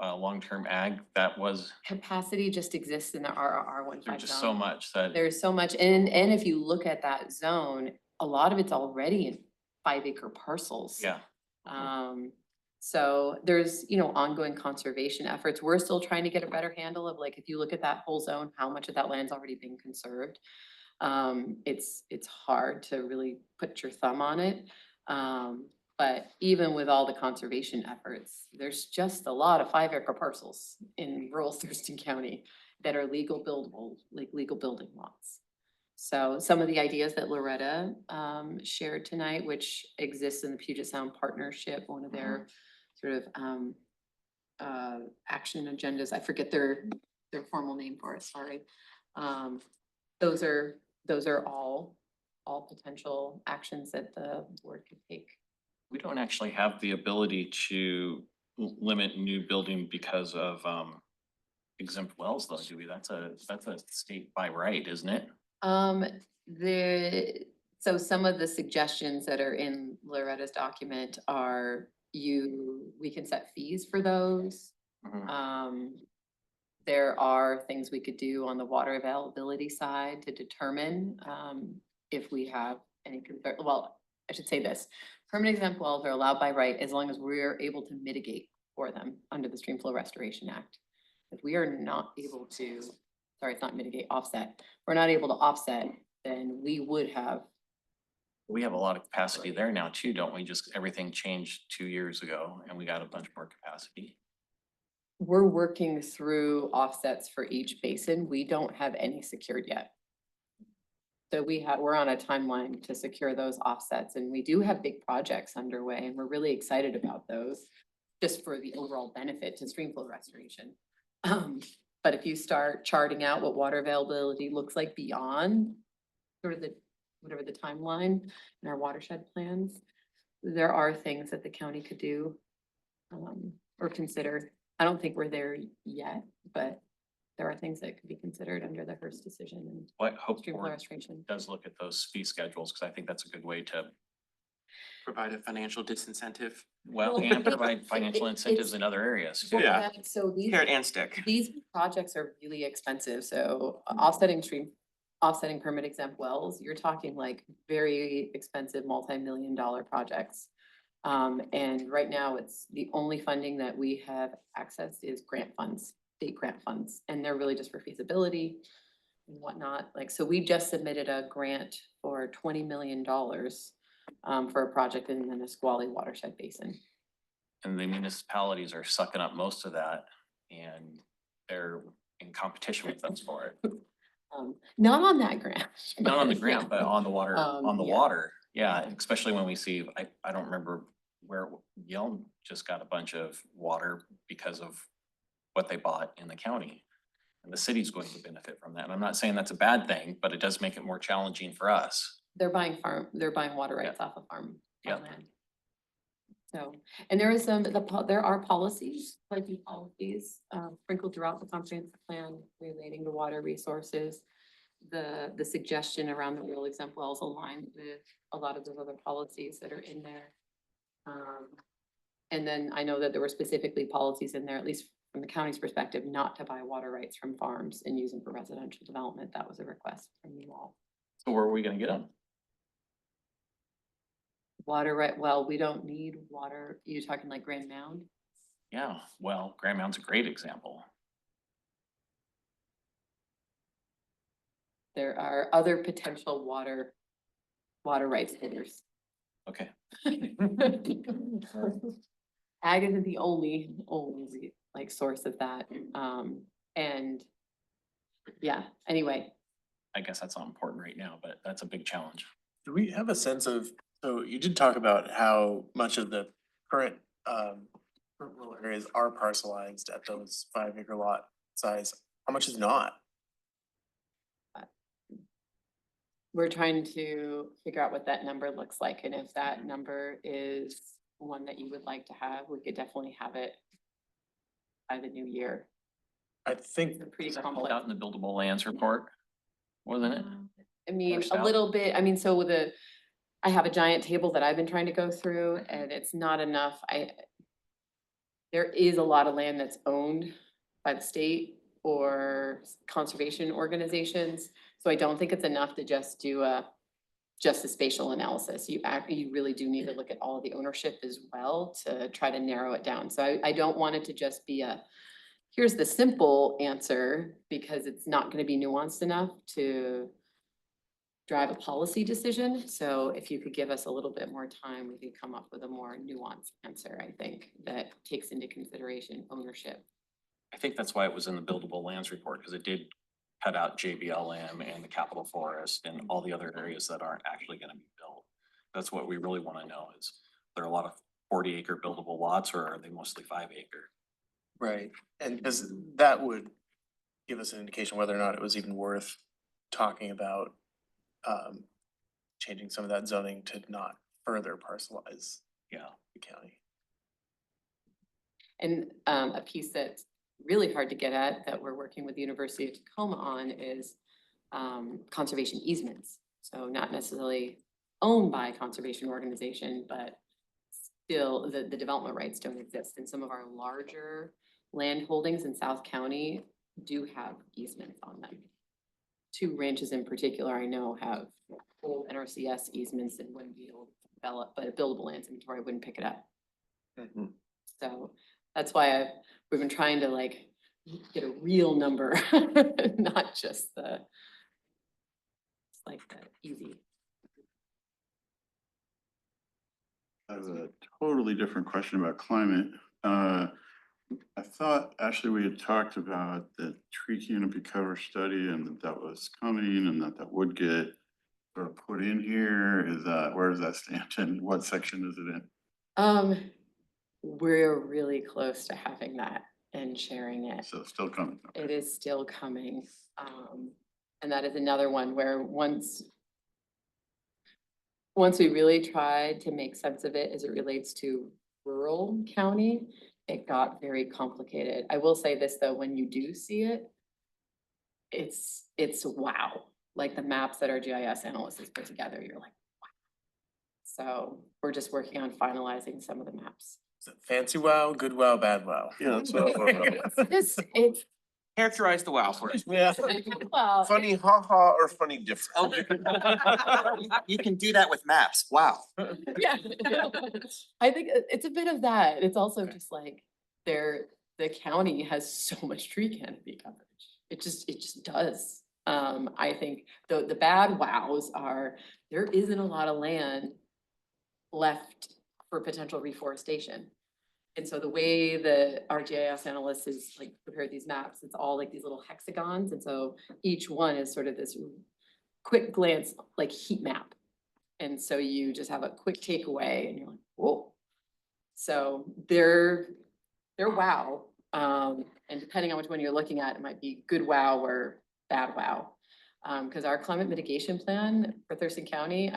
long-term ag, that was. Capacity just exists in the RR15 There's just zone. so much that. There's so much, and if you look at that zone, a lot of it's already in 5-acre parcels. Yeah. So there's, ongoing conservation efforts. We're still trying to get a better handle of, like, if you look at that whole zone, how much of that land's already been conserved. It's hard to really put your thumb on it. But even with all the conservation efforts, there's just a lot of 5-acre parcels in rural Thurston County that are legal buildable, like legal building lots. So some of the ideas that Loretta shared tonight, which exists in the Puget Sound Partnership, one of their sort of action agendas, I forget their formal name for it, sorry. Those are all potential actions that the board could take. We don't actually have the ability to limit new building because of exempt wells though, do we? That's a state by right, isn't it? So some of the suggestions that are in Loretta's document are we can set fees for those. There are things we could do on the water availability side to determine if we have any concern. Well, I should say this, permanent exempt wells are allowed by right as long as we're able to mitigate for them under the Stream Flow Restoration Act. If we are not able to, sorry, it's not mitigate, offset, we're not able to offset, then we would have. We have a lot of capacity there now too, don't we? Just everything changed 2 years ago and we got a bunch more capacity. We're working through offsets for each basin. We don't have any secured yet. So we're on a timeline to secure those offsets, and we do have big projects underway, and we're really excited about those just for the overall benefit to stream flow restoration. But if you start charting out what water availability looks like beyond sort of whatever the timeline in our watershed plans, there are things that the county could do or consider. I don't think we're there yet, but there are things that could be considered under the Hearst decision and What hope stream flow board restoration. does look at those fee schedules, because I think that's a good way to, Provide a financial disincentive. well, Well, and it- provide financial incentives it's- in other areas. Well, Yeah. So Carrot and stick. these projects are really expensive, so offsetting permit exempt wells, you're talking like very expensive multi-million-dollar projects. And right now, it's the only funding that we have accessed is grant funds, state grant funds, and they're really just for feasibility and whatnot. Like, so we just submitted a grant for $20 million for a project in the Nisqually watershed basin. And the municipalities are sucking up most of that and they're in competition with us for it. Not on that grant. Not on the grant, but on the water, on the Yeah. water. Yeah, especially when we see, I don't remember where Yelm just got a bunch of water because of what they bought in the county. And the city's going to benefit from that. And I'm not saying that's a bad thing, but it does make it more challenging for us. They're buying water rights off of Yeah. farmland. So, and there is there are policies, plenty policies, sprinkled throughout the comprehensive plan relating to water resources. The suggestion around the rural exempt wells align with a lot of those other policies that are in there. And then I know that there were specifically policies in there, at least from the county's perspective, not to buy water rights from farms and use them for residential development. That was a request from you all. So where are we gonna get them? Water right, well, we don't need water. You're talking like Grand Mound? Yeah, well, Grand Mound's a great example. There are other potential water rights bidders. Okay. Ag isn't the only like source of that. And yeah, anyway, I guess that's not important right now, but that's a big challenge. Do we have a sense of, so you did talk about how much of the current rural areas are parcelized at those 5 acre lot size, how much is not? we're trying to figure out what that number looks like. And if that number is one that you would like to have, we could definitely have it by the new year. I think They're pretty Is that called complex. out in the buildable lands report, wasn't it? I mean, Parsed a out? little bit, I mean, so with I have a giant table that I've been trying to go through and it's not enough. There is a lot of land that's owned by the state or conservation organizations. So I don't think it's enough to just do just a spatial analysis. You really do need to look at all the ownership as well to try to narrow it down. So I don't want it to just be here's the simple answer, because it's not gonna be nuanced enough to drive a policy decision. So if you could give us a little bit more time, we could come up with a more nuanced answer, I think, that takes into consideration ownership. I think that's why it was in the buildable lands report, because it did cut out JBLM and the Capitol Forest and all the other areas that aren't actually gonna be built. That's what we really wanna know is, there are a lot of 40-acre buildable lots, or are they mostly 5-acre? right, and because that would give us an indication whether or not it was even worth talking about changing some of that zoning to not further parcelize Yeah. the county. And a piece that's really hard to get at that we're working with the University of Tacoma on is conservation easements. So not necessarily owned by a conservation organization, but still the development rights don't exist in some of our larger land holdings in South County do have easements on them. Two ranches in particular I know have old NRCS easements and wouldn't be able to develop, but a buildable lands inventory wouldn't pick it up. So that's why we've been trying to like get a real number, not just the, it's like the easy. I have a totally different question about climate. I thought actually we had talked about the tree canopy cover study and that was coming and that would get sort of put in here. Is that, where does that stand and what section is it in? We're really close to having that and sharing it. So it's still coming. It is still coming. And that is another one where once we really tried to make sense of it as it relates to rural county, it got very complicated. I will say this though, when you do see it, it's wow. Like the maps that our GIS analysts has put together, you're like, wow. So we're just working on finalizing some of the maps. Is it fancy wow, good wow, bad wow? Yeah, that's what I thought. It's Characterize the wow for us. Yeah. well, Funny haha or funny different? You can do that with maps. Wow. yeah. I think it's a bit of that. It's also just like the county has so much tree canopy coverage. It just does. I think the bad wows are there isn't a lot of land left for potential reforestation. And so the way the RGIS analyst is like prepared these maps, it's all like these little hexagons. And so each one is sort of this quick glance, like heat map. And so you just have a quick takeaway and you're like, whoa. So they're wow. And depending on which one you're looking at, it might be good wow or bad wow. Because our climate mitigation plan for Thurston County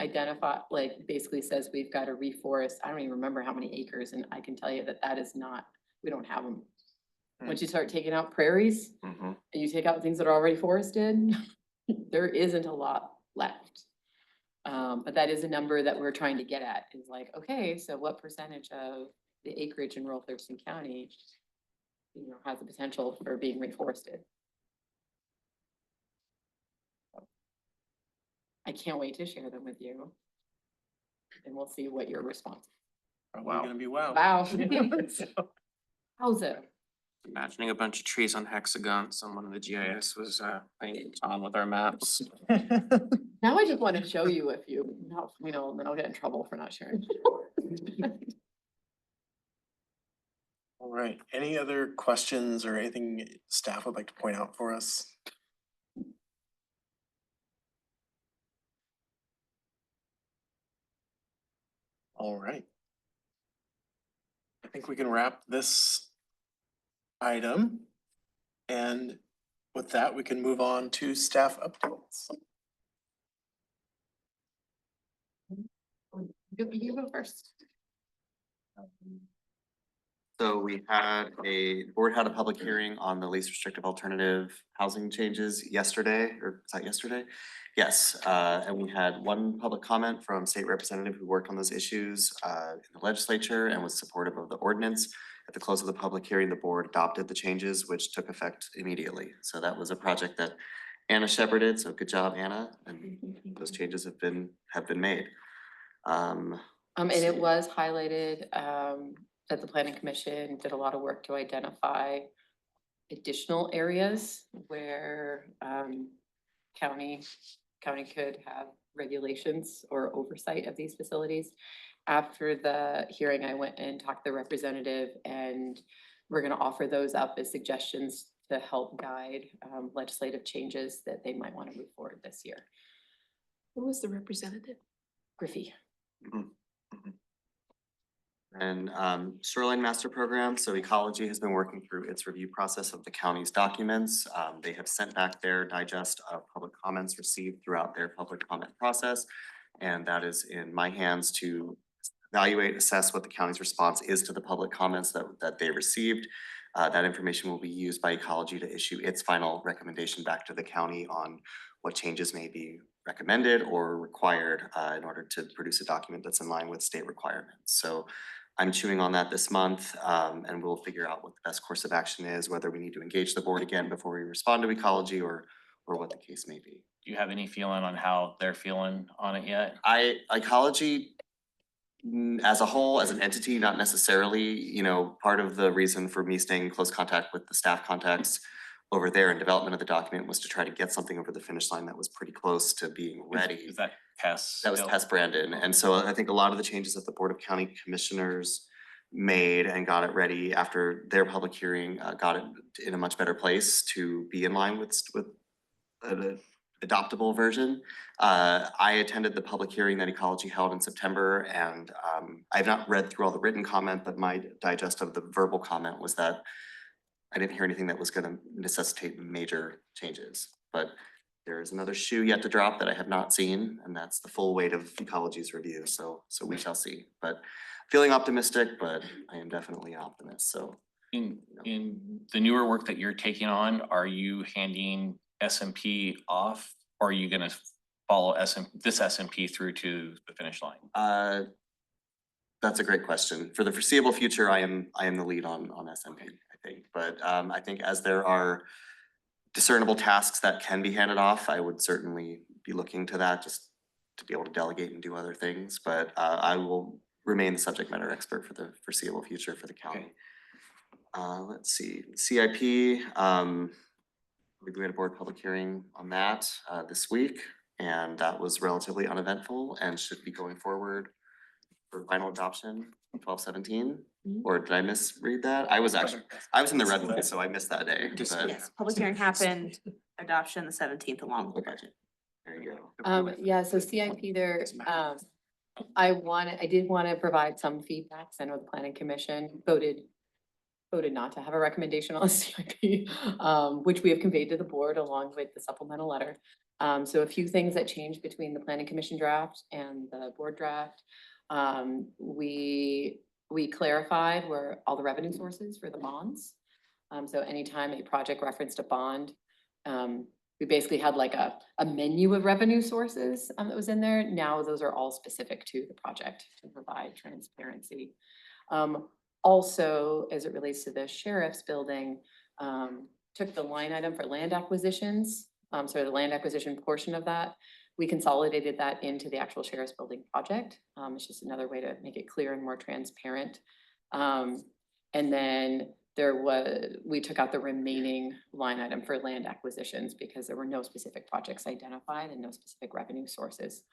basically says we've got to reforest, I don't even remember how many acres, and I can tell you that is not, we don't have them. Once you start taking out prairies and you take out things that are already forested, there isn't a lot left. But that is a number that we're trying to get at, is like, okay, so what percentage of the acreage in rural Thurston County, has the potential for being reforested? I can't wait to share them with you. And we'll see what your response. Probably gonna be wow. Wow. How's it? Imagining a bunch of trees on hexagons, someone in the GIS was playing on with our maps. Now I just want to show you if you, then I'll get in trouble for not sharing. All right, any other questions or anything staff would like to point out for us? All right. I think we can wrap this item. And with that, we can move on to staff updates. You go first. So the board had a public hearing on the least restrictive alternative housing changes yesterday, or was that yesterday? Yes, and we had one public comment from state representative who worked on those issues in the legislature and was supportive of the ordinance. At the close of the public hearing, the board adopted the changes, which took effect immediately. So that was a project that Anna shepherded, so good job, Anna, and those changes have been made. And it was highlighted, that the planning commission did a lot of work to identify additional areas where, county could have regulations or oversight of these facilities. After the hearing, I went and talked to the representative, and we're gonna offer those up as suggestions to help guide, legislative changes that they might wanna move forward this year. Who was the representative? Griffey. And Shoreline Master Program, so Ecology has been working through its review process of the county's documents. They have sent back their digest of public comments received throughout their public comment process. And that is in my hands to evaluate, assess what the county's response is to the public comments that they received. That information will be used by Ecology to issue its final recommendation back to the county on what changes may be recommended or required in order to produce a document that's in line with state requirements. So I'm chewing on that this month, and we'll figure out what the best course of action is, whether we need to engage the board again before we respond to ecology or what the case may be. Do you have any feeling on how they're feeling on it yet? Ecology as a whole, as an entity, not necessarily, you know, part of the reason for me staying in close contact with the staff contacts over there in development of the document was to try to get something over the finish line that was pretty close to being ready. Is that Tess? That was Tess Brandon, and so I think a lot of the changes that the Board of County Commissioners made and got it ready after their public hearing, got it in a much better place to be in line with an adoptable version. I attended the public hearing that Ecology held in September, and I've not read through all the written comment, but my digest of the verbal comment was that I didn't hear anything that was gonna necessitate major changes, but there is another shoe yet to drop that I have not seen, and that's the full weight of Ecology's review, so we shall see. But feeling optimistic, but I am definitely an optimist, so. In the newer work that you're taking on, are you handing SMP off? Or are you gonna follow this SMP through to the finish line? That's a great question. For the foreseeable future, I am the lead on SMP, I think. But I think as there are discernible tasks that can be handed off, I would certainly be looking to that just to be able to delegate and do other things. But I will remain the subject matter expert for the foreseeable future for the county. Let's see, CIP, we had a board public hearing on that this week, and that was relatively uneventful and should be going forward for final adoption 12/17. Or did I misread that? I was in the red one, so I missed that day. But Yes, public hearing happened, adoption the 17th along with the budget. there you go. Yeah, so CIP there, I did want to provide some feedback. 'Cause I know the planning commission voted not to have a recommendation on CIP, which we have conveyed to the board along with the supplemental letter. So a few things that changed between the planning commission draft and the board draft. We clarified where all the revenue sources for the bonds. So anytime a project referenced a bond, we basically had like a menu of revenue sources that was in there. Now those are all specific to the project to provide transparency. Also, as it relates to the sheriff's building, took the line item for land acquisitions, so the land acquisition portion of that, we consolidated that into the actual sheriff's building project. It's just another way to make it clear and more transparent. And then we took out the remaining line item for land acquisitions because there were no specific projects identified and no specific revenue sources.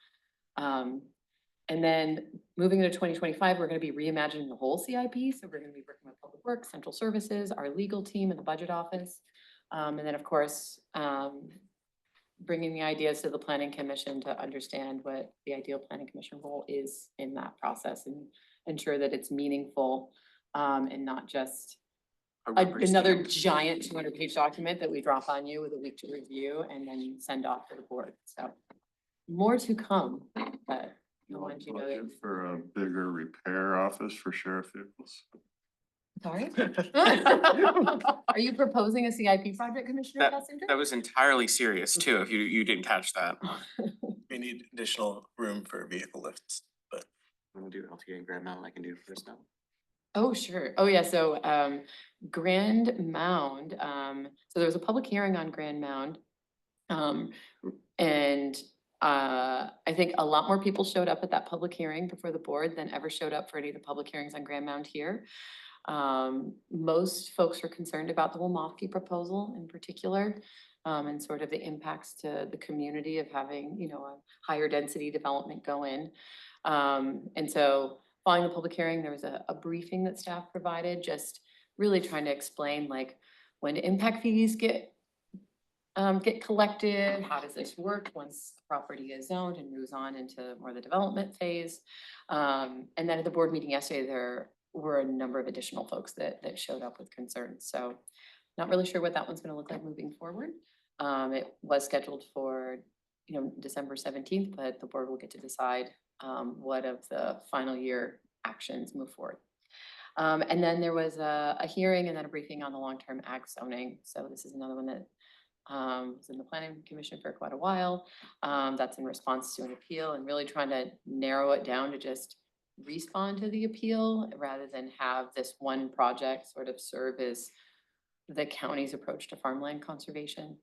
And then moving into 2025, we're gonna be reimagining the whole CIP. So we're gonna be working with Public Works, Central Services, our legal team and the budget office. And then of course, bringing the ideas to the planning commission to understand what the ideal planning commission role is in that process and ensure that it's meaningful and not just another giant 200-page document that we drop on you with a week to review and then send off to the board. So more to come, but I wanted you to know that. Budget for a bigger repair office for sheriff vehicles. Sorry? Are you proposing a CIP project, Commissioner Kessinger? That was entirely serious too, if you didn't catch that. We need additional room for vehicle lifts, but. I'm gonna do LTA and Grand Mountain, I can do first now. Oh, sure. Oh, yeah. So Grand Mound, so there was a public hearing on Grand Mound. And I think a lot more people showed up at that public hearing before the board than ever showed up for any of the public hearings on Grand Mound here. Most folks were concerned about the Wamofsky proposal in particular, and sort of the impacts to the community of having, you know, a higher density development go in. And so following the public hearing, there was a briefing that staff provided, just really trying to explain like when impact fees get collected, how does this work once the property is zoned and moves on into more the development phase. And then at the board meeting yesterday, there were a number of additional folks that showed up with concerns. So not really sure what that one's gonna look like moving forward. It was scheduled for, you know, December 17th, but the board will get to decide what of the final year actions move forward. And then there was a hearing and then a briefing on the long-term ag zoning. So this is another one that was in the planning commission for quite a while. That's in response to an appeal and really trying to narrow it down to just respond to the appeal rather than have this one project sort of serve as the county's approach to farmland conservation.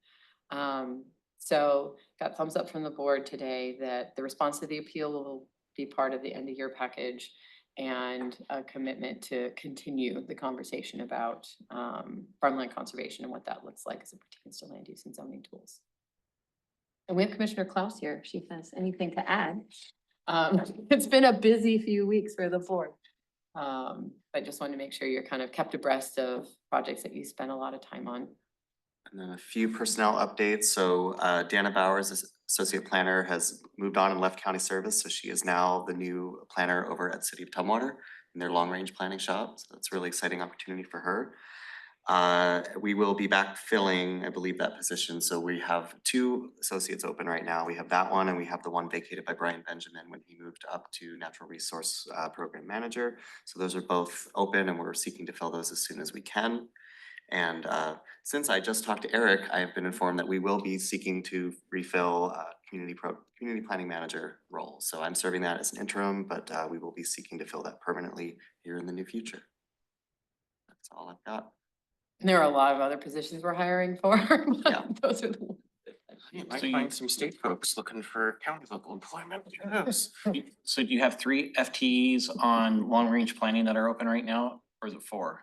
So got thumbs up from the board today that the response to the appeal will be part of the end of year package and a commitment to continue the conversation about farmland conservation and what that looks like as it pertains to land use and zoning tools. And we have Commissioner Klaus here, if she has anything to add. It's been a busy few weeks for the board. I just wanted to make sure you're kind of kept abreast of projects that you spend a lot of time on. And then a few personnel updates. So Dana Bowers, Associate Planner, has moved on and left county service. So she is now the new planner over at City of Tumwater in their long-range planning shop. So that's a really exciting opportunity for her. We will be backfilling, I believe, that position. So we have 2 associates open right now. We have that one and we have the one vacated by Brian Benjamin when he moved up to Natural Resource Program Manager. So those are both open and we're seeking to fill those as soon as we can. And since I just talked to Eric, I have been informed that we will be seeking to refill community planning manager role. So I'm serving that as an interim, but we will be seeking to fill that permanently here in the near future. That's all I've got. And there are a lot of other positions we're hiring for. Yeah. Those are the ones. You might find some state folks looking for county local employment. Who knows? So do you have 3 FTEs on long-range planning that are open right now, or is it 4?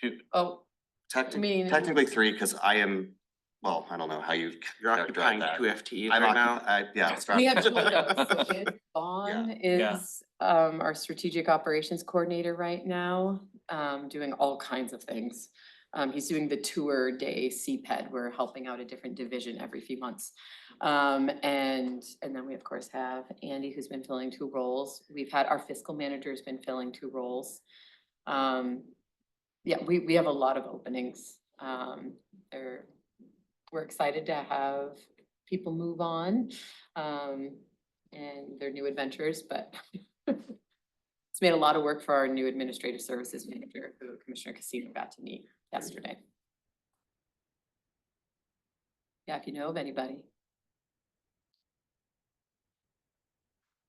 2? Oh, mean- Technically 3, because I am, well, I don't know how you You're occupying characterize 2 FTEs I'm right now. yeah. we have Vaughn Yeah. is our strategic operations coordinator right now, doing all kinds of things. He's doing the tour day CPED. We're helping out a different division every few months. And then we of course have Andy, who's been filling 2 roles. We've had our fiscal manager's been filling 2 roles. Yeah, we have a lot of openings. We're excited to have people move on and their new adventures, but it's made a lot of work for our new administrative services manager, who Commissioner Casino got to meet yesterday. Yeah, if you know of anybody.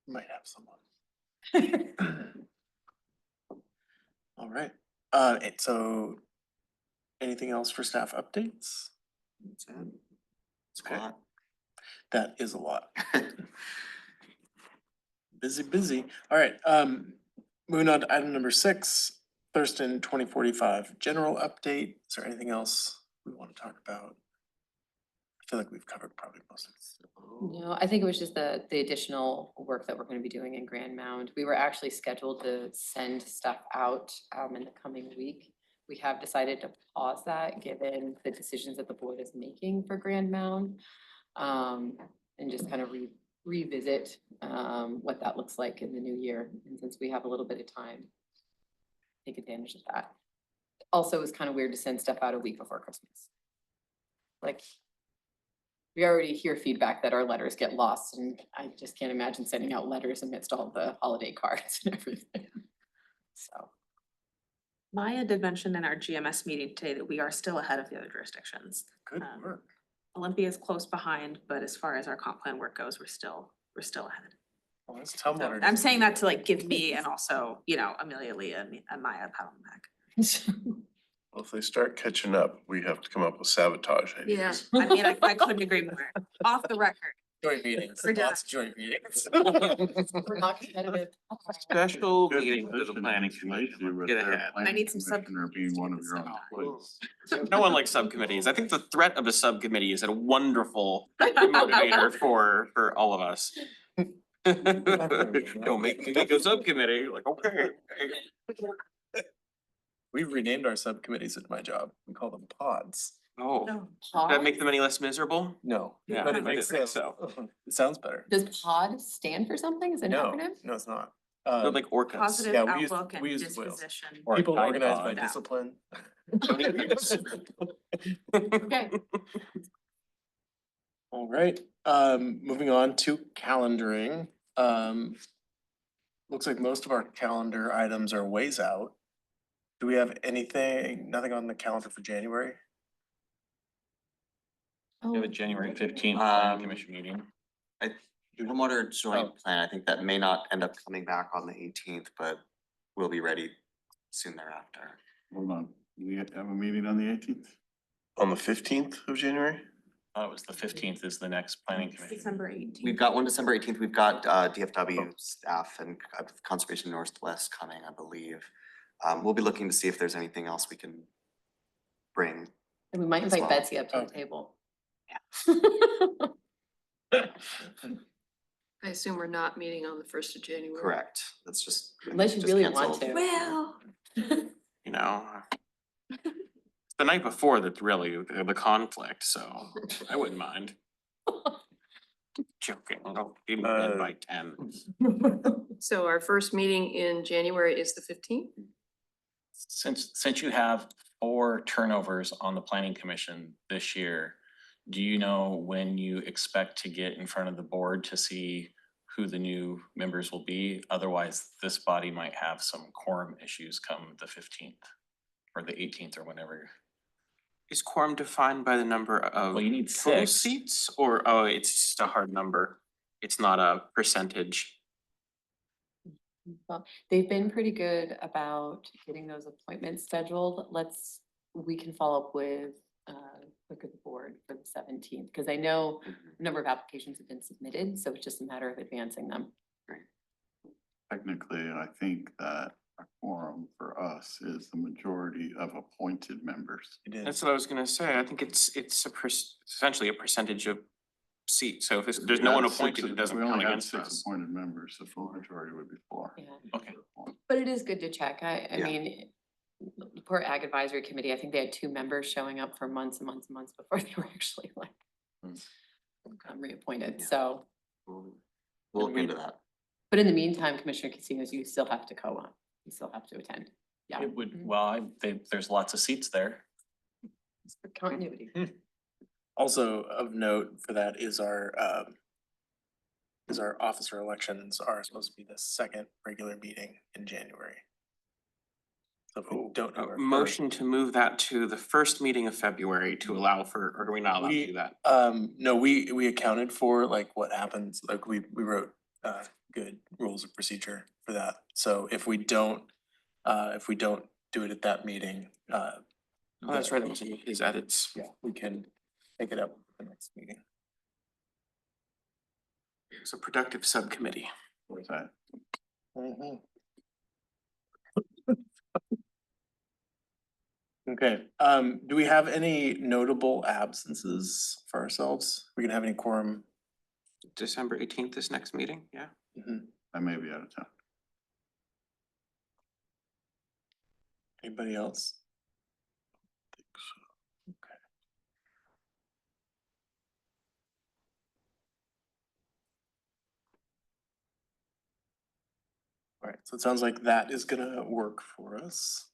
Might have someone. All right, and so anything else for staff updates? It's a Okay. lot. That is a lot. Busy. All right, moving on to item number 6, Thurston 2045 general update. Is there anything else we want to talk about? I feel like we've covered probably most of it. No, I think it was just the additional work that we're gonna be doing in Grand Mound. We were actually scheduled to send stuff out in the coming week. We have decided to pause that, given the decisions that the board is making for Grand Mound. And just kind of revisit what that looks like in the new year. And since we have a little bit of time, take advantage of that. Also, it was kind of weird to send stuff out a week before Christmas. Like, we already hear feedback that our letters get lost, and I just can't imagine sending out letters amidst all the holiday cards and everything. So. Maya did mention in our GMS meeting today that we are still ahead of the other jurisdictions. Good work. Olympia is close behind, but as far as our comp plan work goes, we're still ahead. Well, let's tell So them. I'm saying that to like give me and also, Amelia, Lee and Maya a pat on the back. Well, if they start catching up, we have to come up with sabotage ideas. I mean, I couldn't agree more. Off the record. Joint meetings, We're done. lots of joint meetings. We're not competitive. Special Good meeting for the position planning to commission. issue with Get their ahead. I need some planning commissioner being one of your own subcommittees. employees. No one likes subcommittees. I think the threat of a subcommittee is a wonderful motivator for all of us. Don't make me make a subcommittee, like, okay. We've renamed our subcommittees at my job. We call them pods. Oh, does that make them any less miserable? No, Yeah, but I it makes didn't think sense. It sounds better. Does POD stand for something? Is it an No, acronym? no, it's not. They're like orcas. Positive yeah, we use- outlook we and use whales. disposition. People organized by No. discipline. Okay. All right, moving on to calendaring. Looks like most of our calendar items are ways out. Do we have nothing on the calendar for January? We have a Oh, January 15th Um, commission meeting. Homeowner joint plan, I think that may not end up coming back on the 18th, but we'll be ready soon thereafter. Hold on, we have a meeting on the 18th? On the 15th of January? It was the 15th is the next planning commission. December 18th. We've got one December 18th, we've got DFW staff and Conservation Northwest coming, I believe. We'll be looking to see if there's anything else we can bring. And we might as invite well. Betsy up to the Okay. table. I assume we're not meeting on the 1st of January. Correct, that's just. Unless you just really want canceled. to. Well. You know, it's the night before that's really the conflict, so I wouldn't mind. Joking, I'll be in bed by 10. So our first meeting in January is the 15th? Since you have 4 turnovers on the planning commission this year, do you know when you expect to get in front of the board to see who the new members will be? Otherwise, this body might have some quorum issues come the 15th or the 18th or whenever. Is quorum defined by the number of Well, you need total 6. seats, or, oh, it's just a hard number? It's not a percentage. Well, they've been pretty good about getting those appointments scheduled. We can follow up with look at the board for the 17th, because I know a number of applications have been submitted, so it's just a matter of advancing them. Technically, I think that a quorum for us is the majority of appointed members. That's what I was gonna say. I think it's essentially a percentage of seats. So if there's no one appointed, it doesn't We count only had against 6 us. appointed members, the full majority would be 4. Yeah. Okay. But it is good to check. I Yeah. mean, the poor Ag Advisory Committee, I think they had 2 members showing up for months and months and months before they were actually like reappointed, Yeah. so. We'll look into that. But in the meantime, Commissioner Casinos, you still have to co-op. You still have to attend. Yeah. It would, well, there's lots of seats there. It's for continuity. Also of note for that is our officer elections are supposed to be the second regular meeting in January. So if we don't know. our first- Motion to move that to the first meeting of February to allow for, or are we not allowed to do that? No, we accounted for like what happens, like we wrote good rules of procedure for that. So if we don't do it at that meeting, Oh, that's right, that was in his edits. yeah, we can take it up at the next meeting. It's a productive subcommittee. What's that? Okay, do we have any notable absences for ourselves? We can have any quorum? December 18th, this next meeting, yeah. I may be out of town. Anybody else? All right, so it sounds like that is gonna work for us.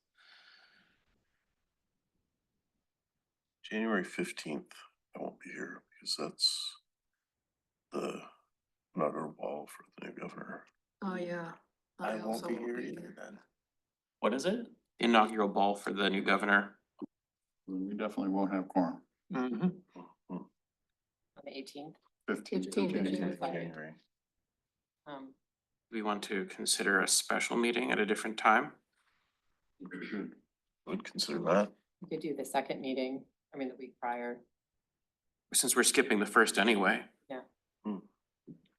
January 15th, I won't be here because that's the inaugural ball for the new governor. Oh, yeah. I won't also be here either then. What is it? Inaugural ball for the new governor. We definitely won't have quorum. On the 18th. 15th 15th of January. January. We want to consider a special meeting at a different time. Would consider that. You could do the second meeting, the week prior. Since we're skipping the first anyway. Yeah.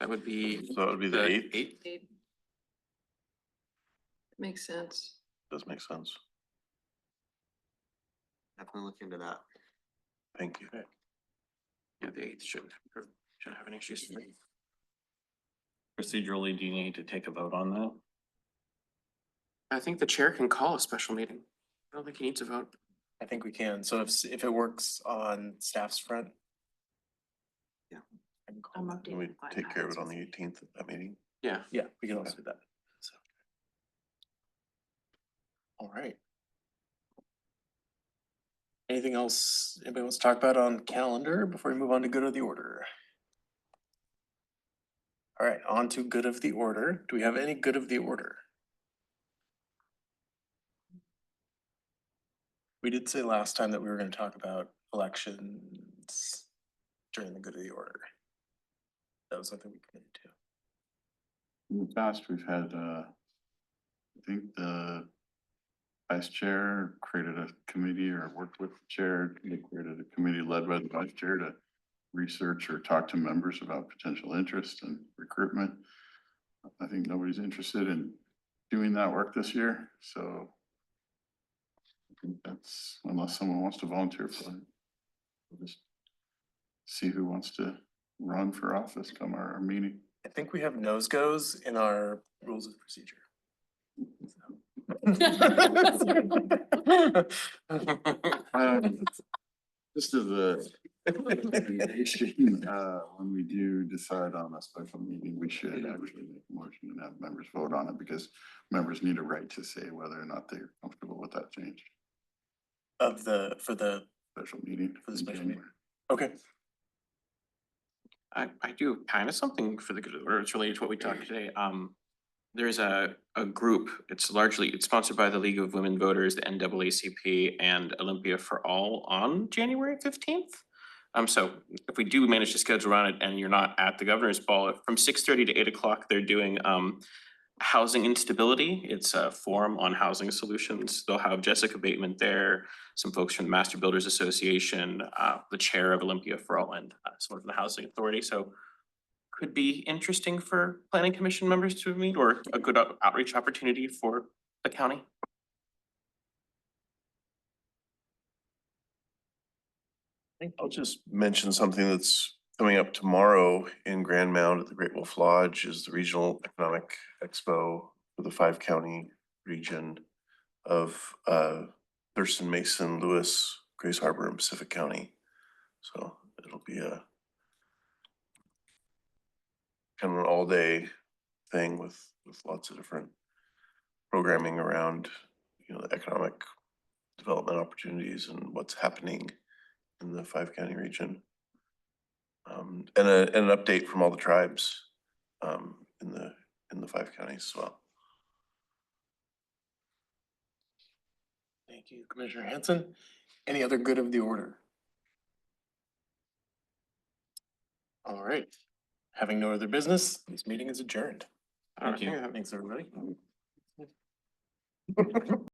That would be. So that would be the 8th. 8th. Makes sense. Does make sense. Definitely look into that. Thank you. Yeah, the 8th shouldn't have any issues. Procedurally, do you need to take a vote on that? I think the chair can call a special meeting. I don't think he needs a vote. I think we can, so if it works on staff's front. Yeah. I can call I'm that. Can we updating. take care of it on the 18th at that meeting? Yeah. Yeah, we can also do that, so. All right. Anything else anybody wants to talk about on calendar before we move on to good of the order? All right, on to good of the order. Do we have any good of the order? We did say last time that we were gonna talk about elections during the good of the order. that was something we committed to. In the past, we've had, I think the vice chair created a committee or worked with the chair, they created a committee led by the vice chair to research or talk to members about potential interest and recruitment. I think nobody's interested in doing that work this year, so I think that's, unless someone wants to volunteer for it. We'll just see who wants to run for office come our meeting. I think we have nose goes in our rules of procedure. Just as a recommendation, when we do decide on a special meeting, we should actually make a motion and have members vote on it because members need a right to say whether or not they're comfortable with that change. For the Special meeting. For the in special January. okay. I do kind of something for the good of the order. It's related to what we talked today. There's a group, it's sponsored by the League of Women Voters, the NAACP and Olympia for All on January 15th. So if we do manage to schedule around it and you're not at the governor's ball, from 6:30 to 8 o'clock, they're doing housing instability. It's a forum on housing solutions. They'll have Jessica Bateman there, some folks from the Master Builders Association, the chair of Olympia for All and someone from the Housing Authority. So could be interesting for planning commission members to meet or a good outreach opportunity for the county. I'll just mention something that's coming up tomorrow in Grand Mound at the Great Wolf Lodge is the Regional Economic Expo for the 5-county region of Thurston, Mason, Lewis, Grace Harbor, and Pacific County. So it'll be a kind of an all-day thing with lots of different programming around, the economic development opportunities and what's happening in the 5-county region. And an update from all the tribes in the 5 counties as well. Thank you, Commissioner Hanson. Any other good of the order? All right, having no other business, this meeting is adjourned. Thank you. Thanks, everybody.